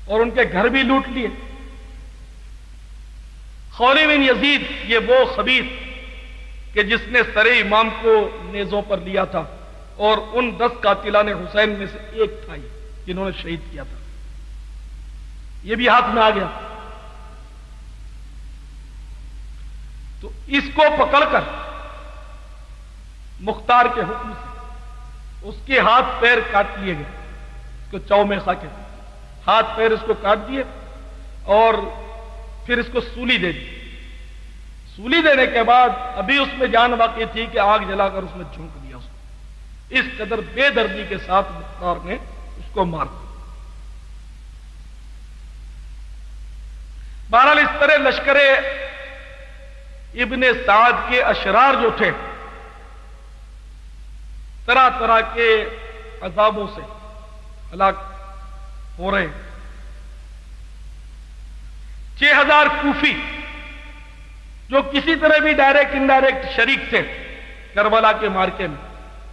اور ان کے گھر بھی لوٹ لیے۔ خولی بن یزید یہ وہ خبیث کہ جس نے سر امام کو نیزوں پر لیا تھا، اور ان 10 قاتلان حسین میں سے ایک تھا یہ جنہوں نے شہید کیا تھا، یہ بھی ہاتھ میں آ گیا۔ تو اس کو پکڑ کر مختار کے حکم سے اس کے ہاتھ پیر کاٹ لیے گئے، اس کو چومیخا کہتے ہیں، ہاتھ پیر اس کو کاٹ دیے اور پھر اس کو سولی دے دی۔ سولی دینے کے بعد ابھی اس میں جان باقی تھی کہ آگ جلا کر اس میں جھونک دیا اس کو۔ اس قدر بے دردی کے ساتھ مختار نے اس کو مار دیا۔ بہرحال اس طرح لشکر ابن سعد کے اشرار جو تھے طرح طرح کے عذابوں سے ہلاک ہو رہے ہیں۔ 6000 کوفی جو کسی طرح بھی ڈائریکٹ انڈائریکٹ شریک تھے کربلا کے مارکے میں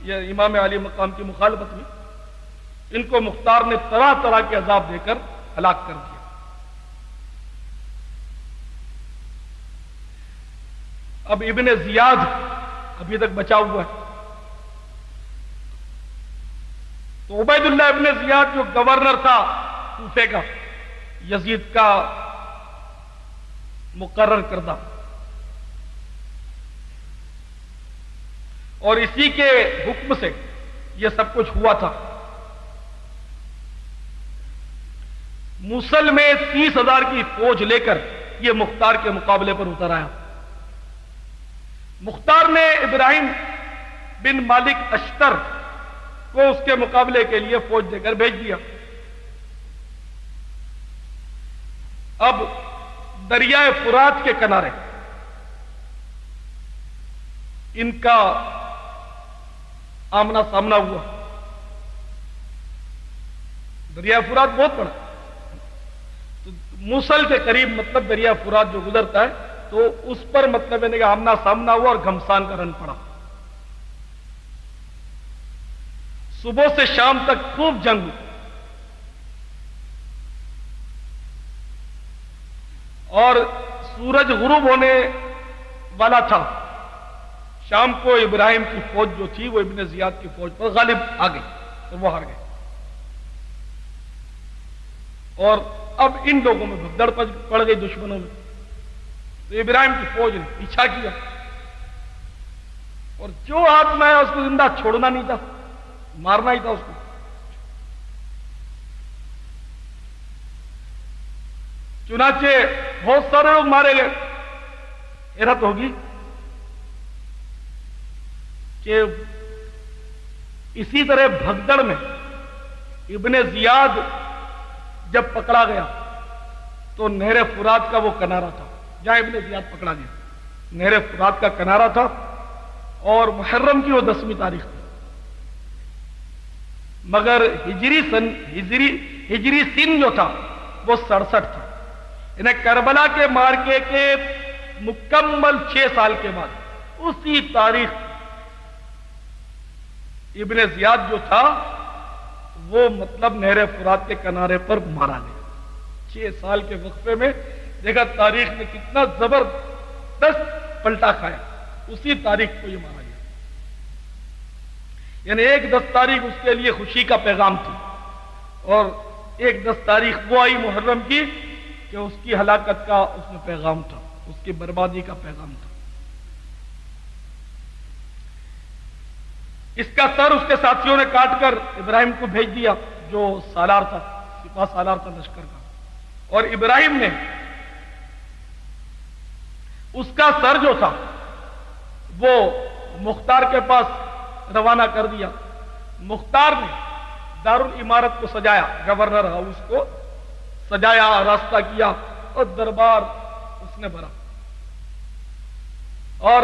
یا امام علی مقام کی مخالفت میں، ان کو مختار نے طرح طرح کے عذاب دے کر ہلاک کر دیا۔ اب ابن زیاد ابھی تک بچا ہوا ہے۔ تو عبید اللہ ابن زیاد جو گورنر تھا کوفے کا، یزید کا مقرر کردہ، اور اسی کے حکم سے یہ سب کچھ ہوا تھا، موصل میں 30,000 کی فوج لے کر یہ مختار کے مقابلے پر اتر آیا۔ مختار نے ابراہیم بن مالک اشتر کو اس کے مقابلے کے لیے فوج دے کر بھیج دیا۔ اب دریائے فرات کے کنارے ان کا آمنا سامنا ہوا۔ دریائے فرات بہت بڑا، تو موصل کے قریب مطلب دریائے فرات جو گزرتا ہے، تو اس پر مطلب ہے کہ آمنا سامنا ہوا اور گھمسان کا رن پڑا۔ صبح سے شام تک خوب جنگ ہوئی، اور سورج غروب ہونے والا تھا۔ شام کو ابراہیم کی فوج جو تھی وہ ابن زیاد کی فوج پر غالب آ گئی اور وہ ہار گئے، اور اب ان لوگوں میں بھگدڑ پڑ گئی دشمنوں میں۔ تو ابراہیم کی فوج نے پیچھا کیا، اور جو ہاتھ میں آیا اس کو زندہ چھوڑنا نہیں تھا، مارنا ہی تھا اس کو۔ چنانچہ بہت سارے لوگ مارے گئے۔ حیرت ہوگی کہ اسی طرح بھگدڑ میں ابن زیاد جب پکڑا گیا تو نہر فرات کا وہ کنارہ تھا جہاں ابن زیاد پکڑا گیا، نہر فرات کا کنارہ تھا، اور محرم کی وہ 10ویں تاریخ تھی، مگر ہجری سن جو تھا وہ 67 تھا۔ انہیں کربلا کے مارکے کے مکمل 6 سال کے بعد اسی تاریخ ابن زیاد جو تھا وہ مطلب نہر فرات کے کنارے پر مارا گیا۔ 6 سال کے وقفے میں دیکھا تاریخ نے کتنا زبردست پلٹا کھایا، اسی تاریخ کو یہ مارا گیا۔ یعنی ایک 10 تاریخ اس کے لیے خوشی کا پیغام تھی، اور ایک 10 تاریخ وہ آئی محرم کی کہ اس کی ہلاکت کا اس میں پیغام تھا، اس کی بربادی کا پیغام تھا۔ اس کا سر اس کے ساتھیوں نے کاٹ کر ابراہیم کو بھیج دیا جو سالار تھا، سپاہ سالار تھا لشکر کا، اور ابراہیم نے اس کا سر جو تھا وہ مختار کے پاس روانہ کر دیا۔ مختار نے دارالامارت کو سجایا، گورنر ہاؤس کو سجایا، راستہ کیا، اور دربار اس نے بھرا، اور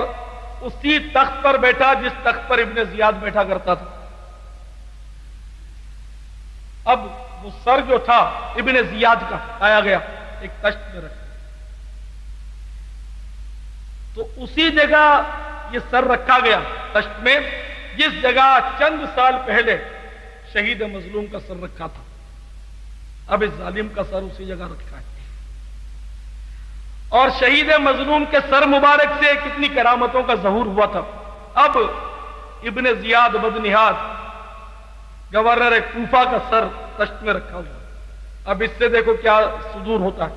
اسی تخت پر بیٹھا جس تخت پر ابن زیاد بیٹھا کرتا تھا۔ اب وہ سر جو تھا ابن زیاد کا آیا گیا، ایک تشت میں رکھا، تو اسی جگہ یہ سر رکھا گیا تشت میں جس جگہ چند سال پہلے شہید مظلوم کا سر رکھا تھا۔ اب اس ظالم کا سر اسی جگہ رکھا ہے، اور شہید مظلوم کے سر مبارک سے کتنی کرامتوں کا ظہور ہوا تھا. اب ابن زیاد بدنہاد گورنر کوفہ کا سر تشت میں رکھا ہوا. اب اس سے دیکھو کیا صدور ہوتا ہے,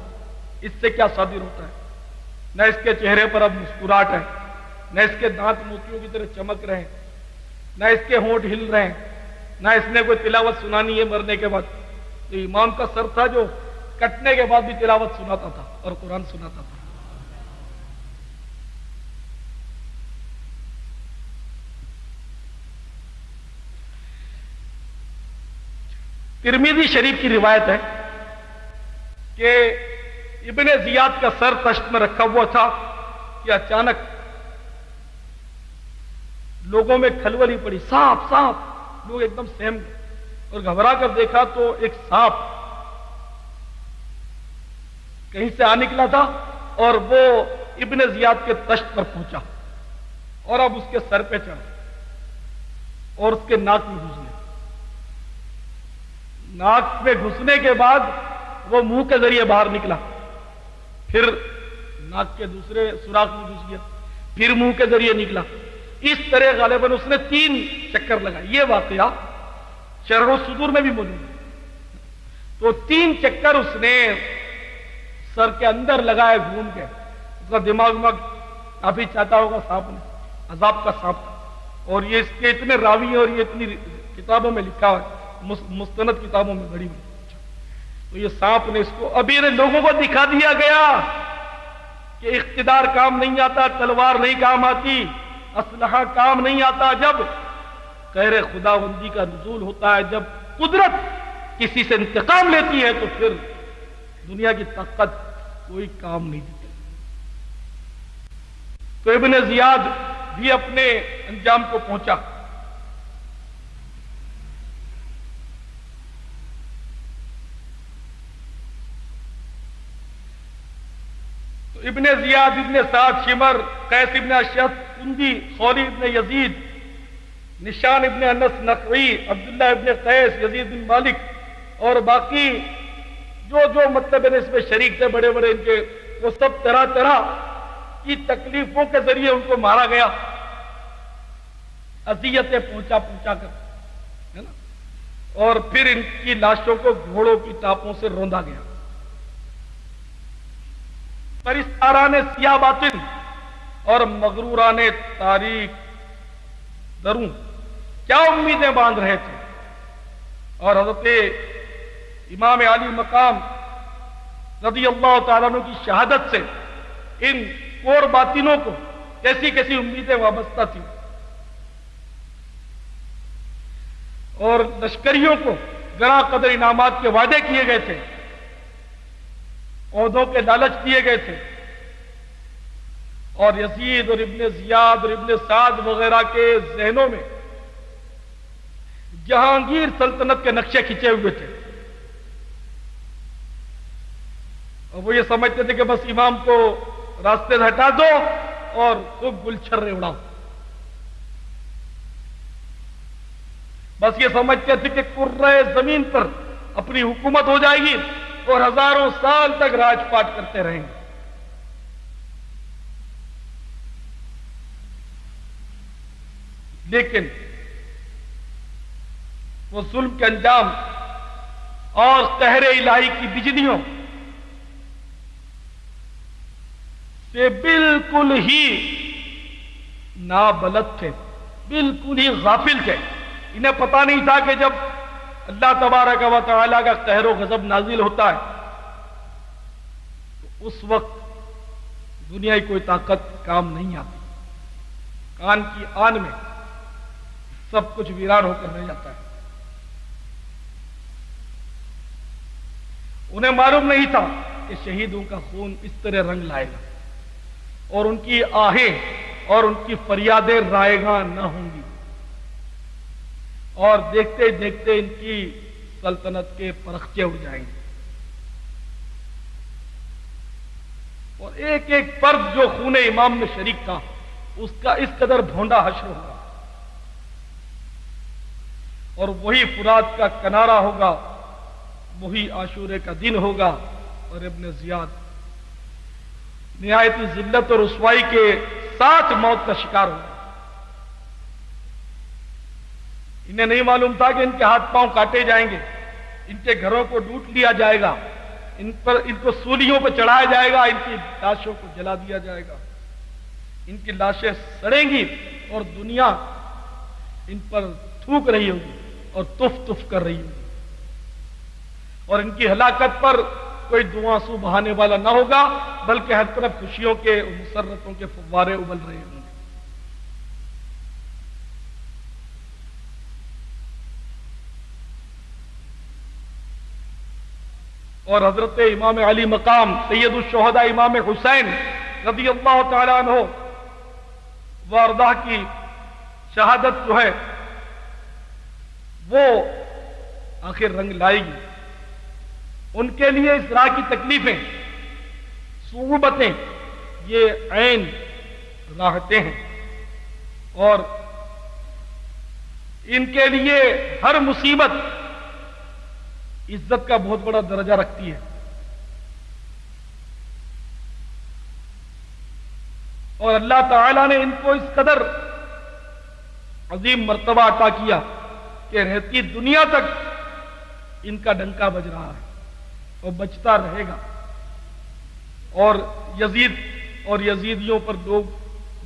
اس سے کیا صادر ہوتا ہے. نہ اس کے چہرے پر اب مسکراہٹ ہے, نہ اس کے دانت موتیوں کی طرح چمک رہے ہیں, نہ اس کے ہونٹ ہل رہے ہیں, نہ اس نے کوئی تلاوت سنانی ہے مرنے کے بعد. تو امام کا سر تھا جو کٹنے کے بعد بھی تلاوت سناتا تھا اور قرآن سناتا تھا. ترمذی شریف کی روایت ہے کہ ابن زیاد کا سر تشت میں رکھا ہوا تھا کہ اچانک لوگوں میں کھلبلی پڑی, سانپ سانپ. لوگ ایک دم سہم گئے اور گھبرا کر دیکھا تو ایک سانپ کہیں سے آ نکلا تھا اور وہ ابن زیاد کے تشت پر پہنچا اور اب اس کے سر پہ چڑھا اور اس کے ناک میں گھس گیا. ناک میں گھسنے کے بعد وہ منہ کے ذریعے باہر نکلا, پھر ناک کے دوسرے سوراخ میں گھس گیا, پھر منہ کے ذریعے نکلا. اس طرح غالباً اس نے 3 چکر لگائے. یہ واقعہ شرح الصدور میں بھی موجود ہے. تو 3 چکر اس نے سر کے اندر لگائے گھوم کے. اس کا دماغ کافی چاہتا ہوگا سانپ نے, عذاب کا سانپ. اور یہ اس کے اتنے راوی ہیں اور یہ اتنی کتابوں میں لکھا ہے, مستند کتابوں میں بڑی ہوئی. تو یہ سانپ نے اس کو, ابھی لوگوں کو دکھا دیا گیا کہ اقتدار کام نہیں آتا, تلوار نہیں کام آتی, اسلحہ کام نہیں آتا. جب قہر خداوندی کا نزول ہوتا ہے, جب قدرت کسی سے انتقام لیتی ہے تو پھر دنیا کی طاقت کوئی کام نہیں دیتی. تو ابن زیاد بھی اپنے انجام کو پہنچا. ابن زیاد, ابن سعد شمر, قیس ابن اشعث کندی, خوری ابن یزید, نشان ابن انس نقعی, عبداللہ ابن قیس, یزید بن مالک اور باقی جو مطلب اس میں شریک تھے بڑے بڑے ان کے, وہ سب طرح طرح کی تکلیفوں کے ذریعے ان کو مارا گیا, اذیتیں پہنچا کر, ہے نا. اور پھر ان کی لاشوں کو گھوڑوں کی ٹاپوں سے روندا گیا. پرستاران سیاہ باطن اور مغروران تاریک دروں کیا امیدیں باندھ رہے تھے, اور حضرت امام علی مقام رضی اللہ تعالیٰ عنہ کی شہادت سے ان کور باطنوں کو کیسی کیسی امیدیں وابستہ تھیں, اور لشکریوں کو گراں قدر انعامات کے وعدے کیے گئے تھے, عہدوں کے لالچ دیے گئے تھے. اور یزید اور ابن زیاد اور ابن سعد وغیرہ کے ذہنوں میں جہانگیر سلطنت کے نقشے کھینچے ہوئے تھے, اور وہ یہ سمجھتے تھے کہ بس امام کو راستے سے ہٹا دو اور خوب گلچھرے اڑاؤ. بس یہ سمجھتے تھے کہ کرۂ زمین پر اپنی حکومت ہو جائے گی اور ہزاروں سال تک راج پاٹ کرتے رہیں گے. لیکن وہ ظلم کے انجام اور قہر الہی کی بجلیوں سے بالکل ہی نابلد تھے, بالکل ہی غافل تھے. انہیں پتا نہیں تھا کہ جب اللہ تبارک و تعالیٰ کا قہر و غضب نازل ہوتا ہے تو اس وقت دنیا کی کوئی طاقت کام نہیں آتی. کان کی آن میں سب کچھ ویران ہو کر رہ جاتا ہے. انہیں معلوم نہیں تھا کہ شہیدوں کا خون اس طرح رنگ لائے گا اور ان کی آہیں اور ان کی فریادیں رائیگاں نہ ہوں گی, اور دیکھتے دیکھتے ان کی سلطنت کے پرخچے اڑ جائیں گے, اور ایک ایک فرد جو خون امام میں شریک تھا اس کا اس قدر بھونڈا حشر ہوگا, اور وہی فرات کا کنارہ ہوگا, وہی عاشورے کا دن ہوگا, اور ابن زیاد نہایت ذلت اور رسوائی کے ساتھ موت کا شکار ہو گئے۔ انہیں نہیں معلوم تھا کہ ان کے ہاتھ پاؤں کاٹے جائیں گے، ان کے گھروں کو لوٹ لیا جائے گا، ان کو سولیوں پر چڑھایا جائے گا، ان کی لاشوں کو جلا دیا جائے گا، ان کی لاشیں سڑیں گی اور دنیا ان پر تھوک رہی ہوگی اور تف تف کر رہی ہوگی، اور ان کی ہلاکت پر کوئی دو آنسو بہانے والا نہ ہوگا، بلکہ ہر طرف خوشیوں کے مسرتوں کے فوارے ابل رہے ہوں گے۔ اور حضرت امام علی مقام سید الشہداء امام حسین رضی اللہ تعالیٰ عنہ وارضاہ کی شہادت جو ہے وہ آخر رنگ لائے گی۔ ان کے لیے اس راہ کی تکلیفیں، صعوبتیں، یہ عین راحتیں ہیں، اور ان کے لیے ہر مصیبت عزت کا بہت بڑا درجہ رکھتی ہے، اور اللہ تعالیٰ نے ان کو اس قدر عظیم مرتبہ عطا کیا کہ رہتی دنیا تک ان کا ڈنکا بج رہا ہے اور بجتا رہے گا، اور یزید اور یزیدیوں پر لوگ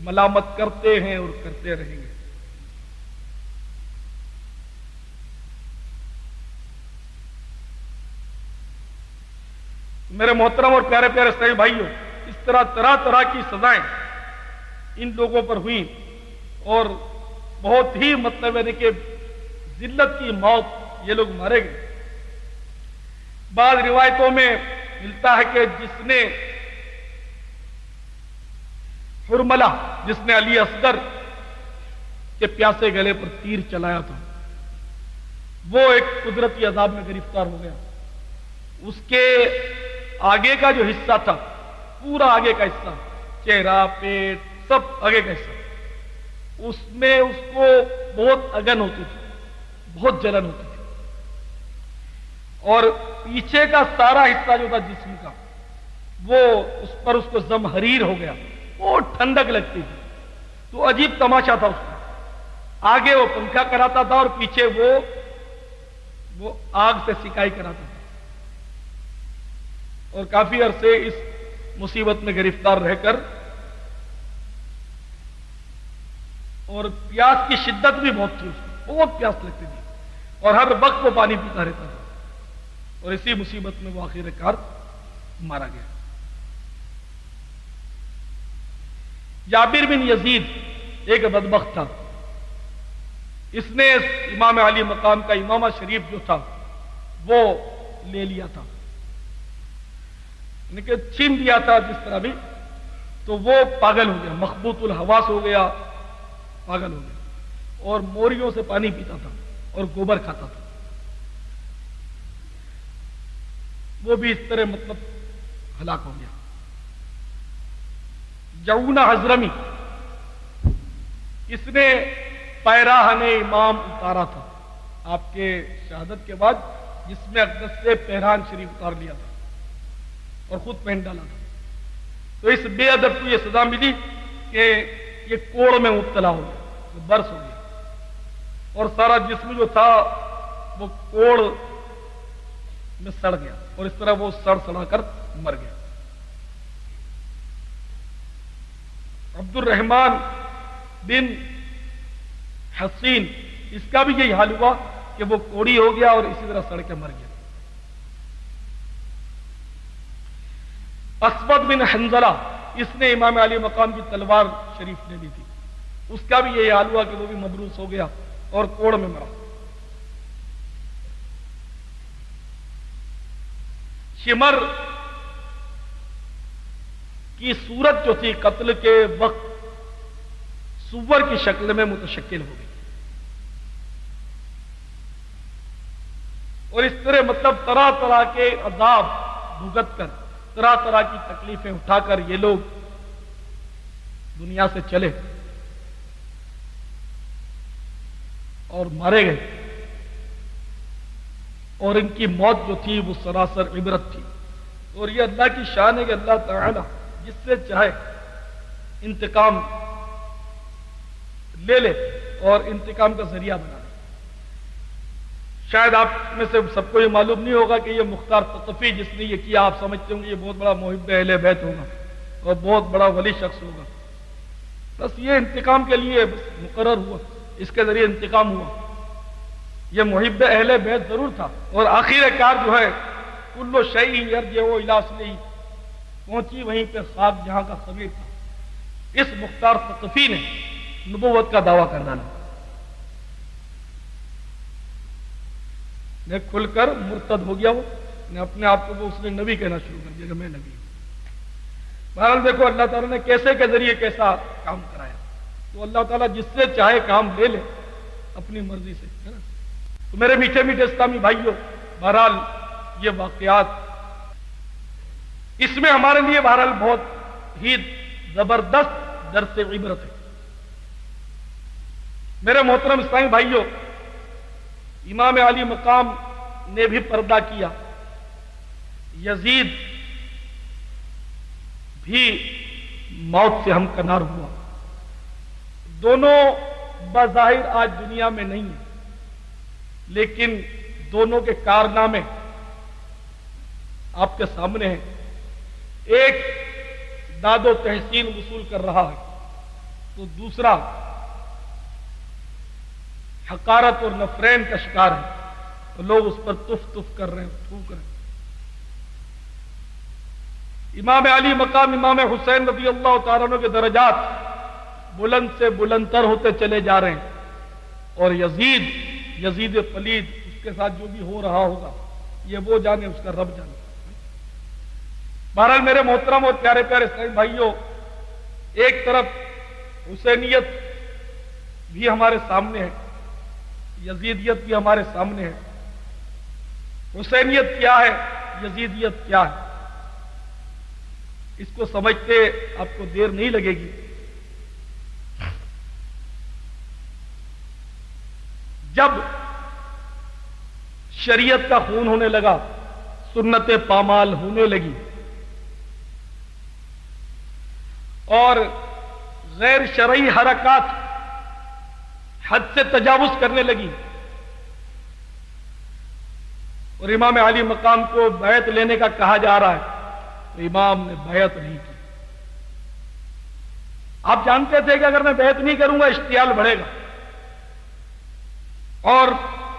ملامت کرتے ہیں اور کرتے رہیں گے۔ میرے محترم اور پیارے پیارے اسلامی بھائیوں، اس طرح طرح کی سزائیں ان لوگوں پر ہوئیں، اور بہت ہی مطلب ہے کہ ذلت کی موت یہ لوگ مارے گئے۔ بعض روایتوں میں ملتا ہے کہ جس نے حرملہ، جس نے علی اصغر کے پیاسے گلے پر تیر چلایا تھا، وہ ایک قدرتی عذاب میں گرفتار ہو گیا۔ اس کے آگے کا جو حصہ تھا، پورا آگے کا حصہ، چہرہ، پیٹ، سب آگے کا حصہ، اس میں اس کو بہت اگن ہوتی تھی، بہت جلن ہوتی تھی، اور پیچھے کا سارا حصہ جو تھا جسم کا، وہ اس پر اس کو زمہریر ہو گیا، بہت ٹھنڈک لگتی تھی۔ تو عجیب تماشا تھا اس کا، آگے وہ پنکھا کراتا تھا اور پیچھے وہ آگ سے سکائی کراتا تھا، اور کافی عرصے اس مصیبت میں گرفتار رہ کر، اور پیاس کی شدت بھی بہت تھی، اس کو بہت پیاس لگتی تھی، اور ہر وقت وہ پانی پیتا رہتا تھا، اور اسی مصیبت میں وہ آخر کار مارا گیا۔ جابر بن یزید ایک بدبخت تھا، اس نے امام علی مقام کا امامہ شریف جو تھا وہ لے لیا تھا، یعنی کہ چھین دیا تھا جس طرح بھی، تو وہ پاگل ہو گیا، مخبوط الحواس ہو گیا، پاگل ہو گیا، اور موریوں سے پانی پیتا تھا اور گوبر کھاتا تھا۔ وہ بھی اس طرح مطلب ہلاک ہو گیا۔ جعونہ حضرمی، اس نے پیراہن امام اتارا تھا آپ کے شہادت کے بعد، جس میں اقدس سے پیراہن شریف اتار لیا تھا اور خود پہن ڈالا تھا۔ تو اس بے ادب کو یہ سزا ملی کہ یہ کوڑ میں مبتلا ہو گیا، وہ برس ہو گیا، اور سارا جسم جو تھا وہ کوڑ میں سڑ گیا، اور اس طرح وہ سڑ سڑا کر مر گیا۔ عبد الرحمن بن حسین، اس کا بھی یہی حال ہوا کہ وہ کوڑی ہو گیا اور اسی طرح سڑ کے مر گیا۔ اسود بن حنظلہ، اس نے امام علی مقام کی تلوار شریف لے لی تھی، اس کا بھی یہی حال ہوا کہ وہ بھی مبروس ہو گیا اور کوڑ میں مرا۔ شمر کی صورت جو تھی قتل کے وقت سور کی شکل میں متشکل ہو گئی، اور اس طرح مطلب طرح طرح کے عذاب بھگت کر، طرح طرح کی تکلیفیں اٹھا کر یہ لوگ دنیا سے چلے اور مارے گئے، اور ان کی موت جو تھی وہ سراسر عبرت تھی۔ اور یہ اللہ کی شان ہے کہ اللہ تعالی جس سے چاہے انتقام لے لے اور انتقام کا ذریعہ بنا لے. شاید آپ میں سے سب کو یہ معلوم نہیں ہوگا کہ یہ مختار ثقفی جس نے یہ کیا، آپ سمجھتے ہوں گے یہ بہت بڑا محب اہل بیت ہوگا اور بہت بڑا ولی شخص ہوگا. بس یہ انتقام کے لیے مقرر ہوا، اس کے ذریعے انتقام ہوا. یہ محب اہل بیت ضرور تھا اور آخر کار جو ہے کلو شیء یرجع الی اصلہ، پہنچی وہیں پہ خاک جہاں کا خمیر تھا. اس مختار ثقفی نے نبوت کا دعویٰ کر ڈالا، نے کھل کر مرتد ہو گیا. وہ نے اپنے آپ کو اس نے نبی کہنا شروع کر دیا کہ میں نبی ہوں. بہرحال دیکھو اللہ تعالیٰ نے کیسے کے ذریعے کیسا کام کرایا. تو اللہ تعالیٰ جس سے چاہے کام لے لے اپنی مرضی سے، ہے نا. تو میرے میٹھے میٹھے اسلامی بھائیوں، بہرحال یہ واقعات اس میں ہمارے لیے بہرحال بہت ہی زبردست درس عبرت ہے. میرے محترم اسلامی بھائیوں، امام علی مقام نے بھی پردہ کیا، یزید بھی موت سے ہمکنار ہوا. دونوں بظاہر آج دنیا میں نہیں ہیں، لیکن دونوں کے کارنامے آپ کے سامنے ہیں. ایک داد و تحسین وصول کر رہا ہے تو دوسرا حقارت اور نفرین کا شکار ہے، تو لوگ اس پر تف تف کر رہے ہیں، تھوک رہے ہیں. امام علی مقام امام حسین رضی اللہ تعالیٰ عنہ کے درجات بلند سے بلندتر ہوتے چلے جا رہے ہیں، اور یزید پلید اس کے ساتھ جو بھی ہو رہا ہوگا یہ وہ جانے، اس کا رب جانے. بہرحال میرے محترم اور پیارے پیارے اسلامی بھائیوں، ایک طرف حسینیت بھی ہمارے سامنے ہے، یزیدیت بھی ہمارے سامنے ہے. حسینیت کیا ہے، یزیدیت کیا ہے، اس کو سمجھتے آپ کو دیر نہیں لگے گی. جب شریعت کا خون ہونے لگا، سنت پامال ہونے لگی اور غیر شرعی حرکات حد سے تجاوز کرنے لگی، اور امام علی مقام کو بیعت لینے کا کہا جا رہا ہے، تو امام نے بیعت نہیں کی. آپ جانتے تھے کہ اگر میں بیعت نہیں کروں گا اشتعال بڑھے گا، اور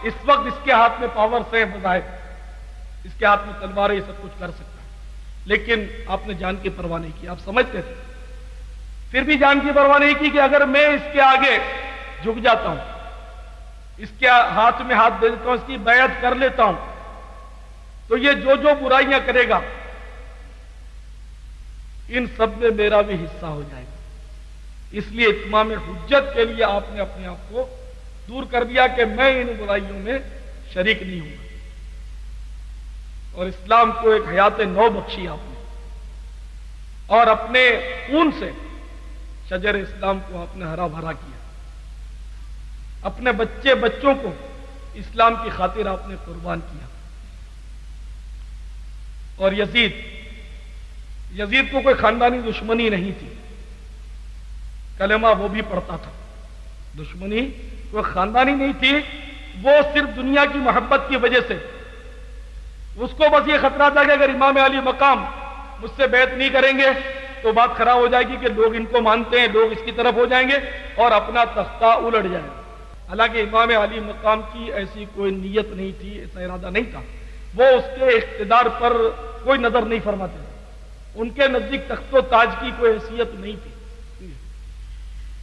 اس وقت اس کے ہاتھ میں پاور سے بظاہر، اس کے ہاتھ میں تلوار ہے، یہ سب کچھ کر سکتا ہے، لیکن آپ نے جان کی پرواہ نہیں کی. آپ سمجھتے تھے، پھر بھی جان کی پرواہ نہیں کی کہ اگر میں اس کے آگے جھک جاتا ہوں، اس کے ہاتھ میں ہاتھ دے دیتا ہوں، اس کی بیعت کر لیتا ہوں، تو یہ جو برائیاں کرے گا ان سب میں میرا بھی حصہ ہو جائے گا. اس لیے اتمام حجت کے لیے آپ نے اپنے آپ کو دور کر دیا کہ میں ان برائیوں میں شریک نہیں ہوں. اور اسلام کو ایک حیات نو بخشی آپ نے، اور اپنے خون سے شجر اسلام کو آپ نے ہرا بھرا کیا. اپنے بچوں کو اسلام کی خاطر آپ نے قربان کیا. اور یزید کو کوئی خاندانی دشمنی نہیں تھی، کلمہ وہ بھی پڑھتا تھا. دشمنی کوئی خاندانی نہیں تھی، وہ صرف دنیا کی محبت کی وجہ سے اس کو بس یہ خطرہ تھا کہ اگر امام علی مقام مجھ سے بیعت نہیں کریں گے تو بات خراب ہو جائے گی کہ لوگ ان کو مانتے ہیں، لوگ اس کی طرف ہو جائیں گے اور اپنا تختہ الٹ جائے گا. حالانکہ امام علی مقام کی ایسی کوئی نیت نہیں تھی، ایسا ارادہ نہیں تھا. وہ اس کے اقتدار پر کوئی نظر نہیں فرماتے تھے، ان کے نزدیک تخت و تاج کی کوئی حیثیت نہیں تھی.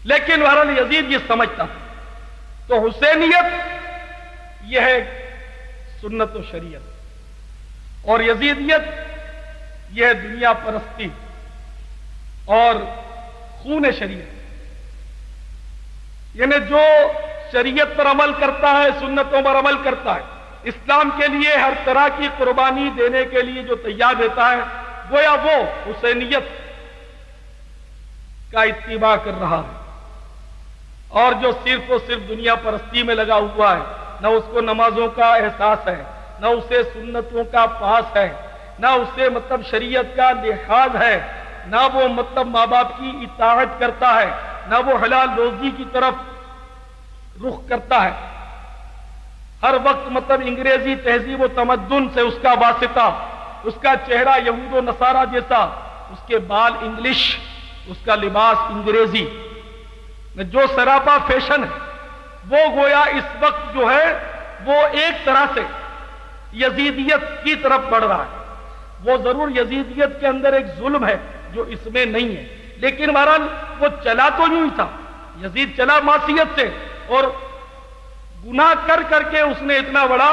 لیکن بہرحال یزید یہ سمجھتا تھا. تو حسینیت یہ ہے سنت و شریعت، اور یزیدیت یہ ہے دنیا پرستی اور خون شریعت. یعنی جو شریعت پر عمل کرتا ہے، سنتوں پر عمل کرتا ہے، اسلام کے لیے ہر طرح کی قربانی دینے کے لیے جو تیار رہتا ہے، گویا وہ حسینیت کا اتباع کر رہا ہے. اور جو صرف و صرف دنیا پرستی میں لگا ہوا ہے، نہ اس کو نمازوں کا احساس ہے، نہ اسے سنتوں کا پاس ہے، نہ اسے شریعت کا لحاظ ہے، نہ وہ مطلب ماں باپ کی اطاعت کرتا ہے، نہ وہ حلال روزی کی طرف رخ کرتا ہے، ہر وقت مطلب انگریزی تہذیب و تمدن سے اس کا واسطہ، اس کا چہرہ یہود و نصارہ جیسا، اس کے بال انگلش، اس کا لباس انگریزی، جو سراپا فیشن ہے، وہ گویا اس وقت جو ہے وہ ایک طرح سے یزیدیت کی طرف بڑھ رہا ہے۔ وہ ضرور یزیدیت کے اندر ایک ظلم ہے جو اس میں نہیں ہے، لیکن بہرحال وہ چلا تو یوں ہی تھا، یزید چلا معصیت سے، اور گناہ کر کر کے اس نے اتنا بڑا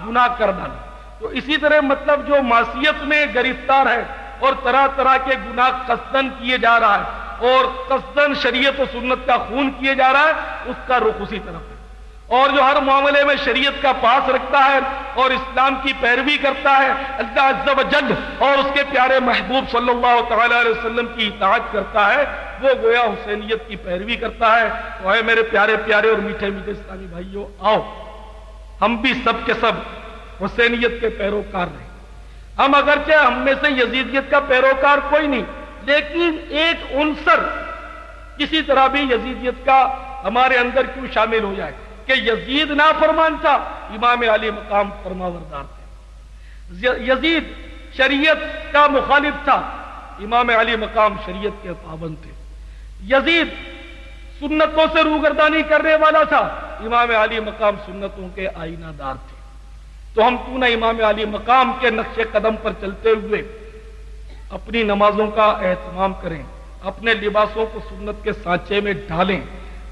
گناہ کر ڈالا۔ تو اسی طرح مطلب جو معصیت میں گرفتار ہے اور طرح طرح کے گناہ قصدن کیے جا رہا ہے اور قصدن شریعت و سنت کا خون کیے جا رہا ہے، اس کا رخ اسی طرف ہے۔ اور جو ہر معاملے میں شریعت کا پاس رکھتا ہے اور اسلام کی پیروی کرتا ہے، اللہ عز و جل اور اس کے پیارے محبوب صلی اللہ تعالی علیہ وسلم کی اطاعت کرتا ہے، وہ گویا حسینیت کی پیروی کرتا ہے۔ تو اے میرے پیارے پیارے اور میٹھے میٹھے اسلامی بھائیوں، آؤ ہم بھی سب کے سب حسینیت کے پیروکار رہے۔ ہم اگرچہ ہم میں سے یزیدیت کا پیروکار کوئی نہیں، لیکن ایک عنصر کسی طرح بھی یزیدیت کا ہمارے اندر کیوں شامل ہو جائے کہ یزید نافرمان تھا، امام علی مقام فرمانبردار تھے۔ یزید شریعت کا مخالف تھا، امام علی مقام شریعت کے پابند تھے۔ یزید سنتوں سے روگردانی کرنے والا تھا، امام علی مقام سنتوں کے آئینہ دار تھے۔ تو ہم کیوں نہ امام علی مقام کے نقش قدم پر چلتے ہوئے اپنی نمازوں کا اہتمام کریں، اپنے لباسوں کو سنت کے سانچے میں ڈالیں،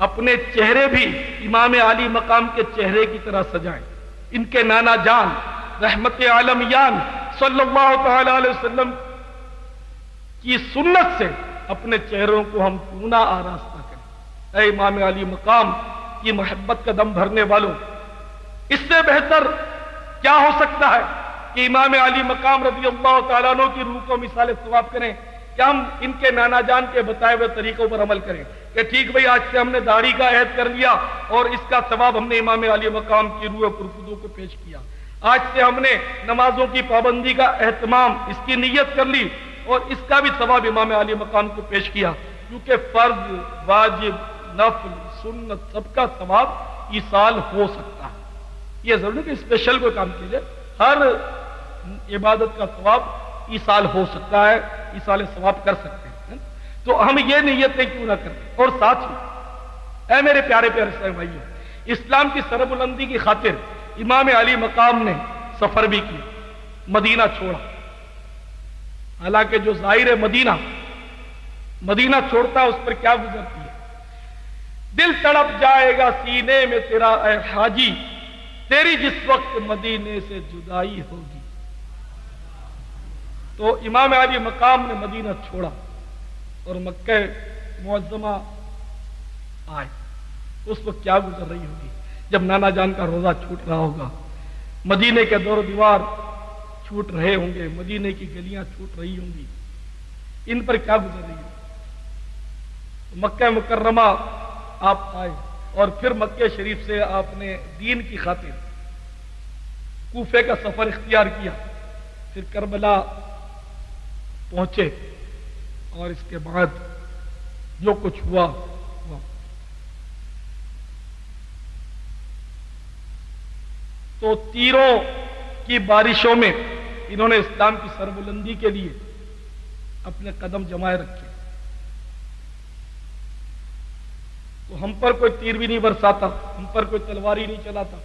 اپنے چہرے بھی امام علی مقام کے چہرے کی طرح سجائیں۔ ان کے نانا جان رحمت عالمیان صلی اللہ تعالی علیہ وسلم کی سنت سے اپنے چہروں کو ہم کیوں نہ آراستہ کریں۔ اے امام علی مقام کی محبت کا دم بھرنے والوں، اس سے بہتر کیا ہو سکتا ہے کہ امام علی مقام رضی اللہ تعالیٰ عنہ کی روح کو مثال ثواب کریں، کہ ہم ان کے نانا جان کے بتائے ہوئے طریقوں پر عمل کریں کہ ٹھیک بھئی آج سے ہم نے داڑھی کا عہد کر لیا اور اس کا ثواب ہم نے امام علی مقام کی روح پرفدو کو پیش کیا، آج سے ہم نے نمازوں کی پابندی کا اہتمام، اس کی نیت کر لی اور اس کا بھی ثواب امام علی مقام کو پیش کیا، کیونکہ فرض، واجب، نفل، سنت سب کا ثواب ایصال ہو سکتا ہے۔ یہ ضرور نہیں کہ اسپیشل کوئی کام کیجئے، ہر عبادت کا ثواب ایصال ہو سکتا ہے، ایصال ثواب کر سکتے ہیں۔ تو ہم یہ نیتیں کیوں نہ کریں؟ اور ساتھ ہی اے میرے پیارے پیارے اسلامی بھائیوں، اسلام کی سربلندی کی خاطر امام علی مقام نے سفر بھی کیا، مدینہ چھوڑا۔ حالانکہ جو ظاہر مدینہ چھوڑتا ہے اس پر کیا گزرتی ہے؟ دل تڑپ جائے گا سینے میں تیرا اے حاجی، تیری جس وقت مدینے سے جدائی ہوگی۔ تو امام علی مقام نے مدینہ چھوڑا اور مکہ معظمہ آئے، اس وقت کیا گزر رہی ہوگی جب نانا جان کا روزہ چھوٹ رہا ہوگا، مدینے کے دور دیوار چھوٹ رہے ہوں گے، مدینے کی گلیاں چھوٹ رہی ہوں گی، ان پر کیا گزر رہی ہوگی۔ مکہ مکرمہ آپ آئے اور پھر مکہ شریف سے آپ نے دین کی خاطر کوفے کا سفر اختیار کیا، پھر کربلا پہنچے اور اس کے بعد جو کچھ ہوا تو تیروں کی بارشوں میں انہوں نے اسلام کی سربلندی کے لیے اپنے قدم جمائے رکھے۔ تو ہم پر کوئی تیر بھی نہیں برساتا، ہم پر کوئی تلوار ہی نہیں چلاتا،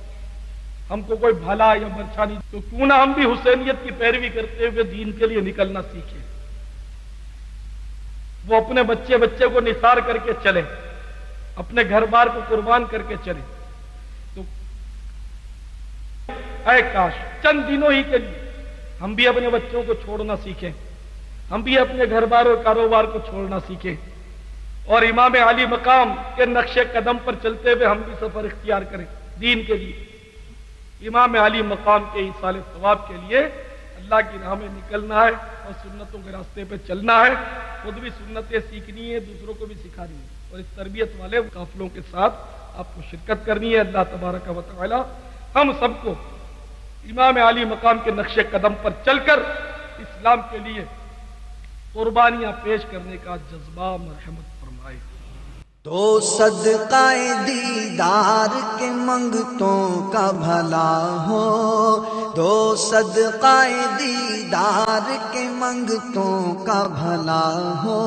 ہم کو کوئی بھالا یا برچھا نہیں، تو کیوں نہ ہم بھی حسینیت کی پیروی کرتے ہوئے دین کے لیے نکلنا سیکھیں۔ وہ اپنے بچے کو نثار کر کے چلے، اپنے گھر بار کو قربان کر کے چلے۔ تو اے کاش چند دنوں ہی کے لیے ہم بھی اپنے بچوں کو چھوڑنا سیکھیں، ہم بھی اپنے گھر بار اور کاروبار کو چھوڑنا سیکھیں، اور امام علی مقام کے نقش قدم پر چلتے ہوئے ہم بھی سفر اختیار کریں دین کے لیے، امام علی مقام کے ایصال ثواب کے لیے اللہ کی راہ میں نکلنا ہے اور سنتوں کے راستے پہ چلنا ہے، خود بھی سنتیں سیکھنی ہے، دوسروں کو بھی سکھانی ہے، اور اس تربیت والے قافلوں کے ساتھ آپ کو شرکت کرنی ہے۔ اللہ تبارک و تعالی ہم سب کو امام علی مقام کے نقش قدم پر چل کر اسلام کے لیے قربانیاں پیش کرنے کا جذبہ مرحمت فرمائے۔ تو صدقہ دیدار کے منگتوں کا بھلا ہو، دو صدقہ دیدار کے منگتوں کا بھلا ہو،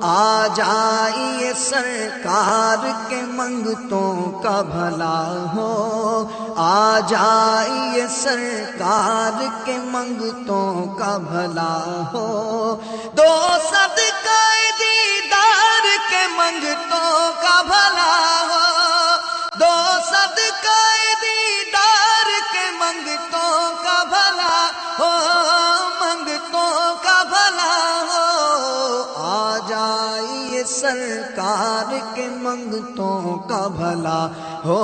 آ جائیے سرکار کے منگتوں کا بھلا ہو، آ جائیے سرکار کے منگتوں کا بھلا ہو، دو صدقہ دیدار کے منگتوں کا بھلا ہو، دو صدقہ دیدار کے منگتوں کا بھلا ہو، منگتوں کا بھلا ہو، آ جائیے سرکار کے منگتوں کا بھلا ہو،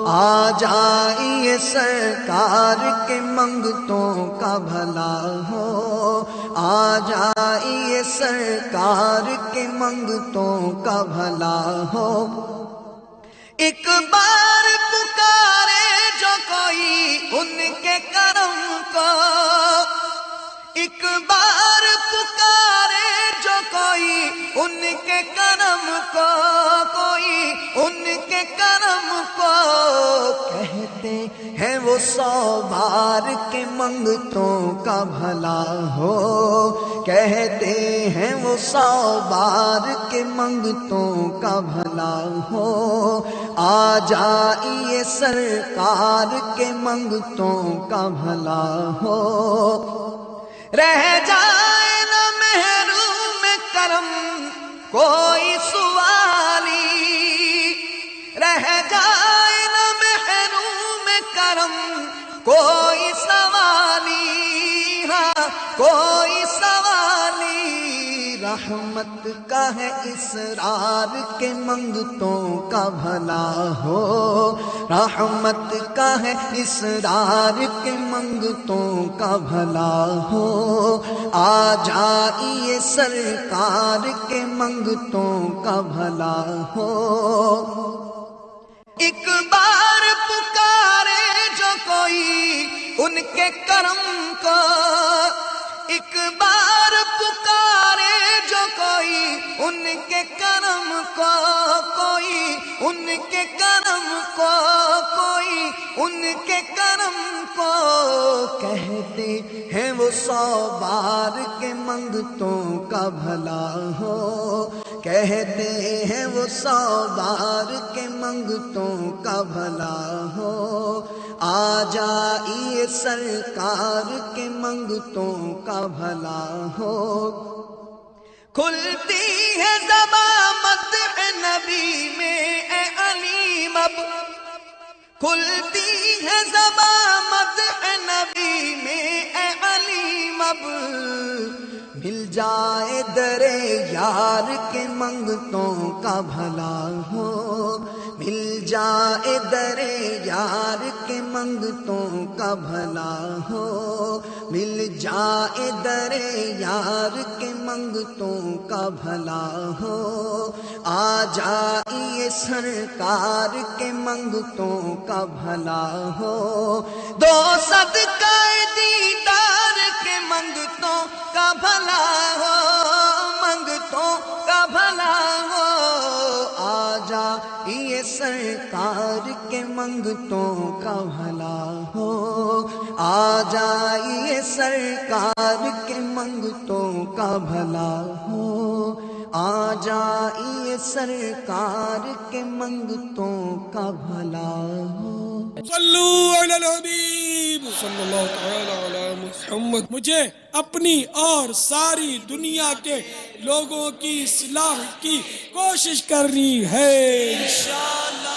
آ جائیے سرکار کے منگتوں کا بھلا ہو، آ جائیے سرکار کے منگتوں کا بھلا ہو۔ ایک بار پکارے جو کوئی ان کے کرم کو، ایک بار پکارے جو کوئی ان کے کرم کو، کوئی ان کے کرم کو، کہتے ہیں وہ 100 بار کے منگتوں کا بھلا ہو، کہتے ہیں وہ 100 بار کے منگتوں کا بھلا ہو، آ جائیے سرکار کے منگتوں کا بھلا ہو، رہ جائے نہ محروم کرم کوئی سوالی، رہ جائے نہ محروم کرم کوئی سوالی، ہاں کوئی سوالی، رحمت کا ہے اسرار کے منگتوں کا بھلا ہو، رحمت کا ہے اسرار کے منگتوں کا بھلا ہو، آ جائیے سرکار کے منگتوں کا بھلا ہو۔ ایک بار پکارے جو کوئی ان کے کرم کو، ایک بار پکارے جو کوئی ان کے کرم کو، کوئی ان کے کرم کو، کوئی ان کے کرم کو، کہتے ہیں وہ 100 بار کے منگتوں کا بھلا ہو، کہتے ہیں وہ 100 بار کے منگتوں کا بھلا ہو، آ جائیے سرکار کے منگتوں کا بھلا ہو۔ کھلتی ہے زباں مدح نبی میں اے علیم اب، کھلتی ہے زباں مدح نبی میں اے علیم اب، مل جائے در یار کے منگتوں کا بھلا ہو، مل جائے در یار کے منگتوں کا بھلا ہو، مل جائے در یار کے منگتوں کا بھلا ہو، آ جائیے سرکار کے منگتوں کا بھلا ہو، دو صدقہ دیدار کے منگتوں کا بھلا ہو، منگتوں کا بھلا ہو، آ جائیے سرکار کے منگتوں کا بھلا ہو، آ جائیے سرکار کے منگتوں کا بھلا ہو، آ جائیے سرکار کے منگتوں کا بھلا ہو۔ صلو علی الحبیب صلی اللہ تعالی علی محمد۔ مجھے اپنی اور ساری دنیا کے لوگوں کی اصلاح کی کوشش کرنی ہے انشاءاللہ۔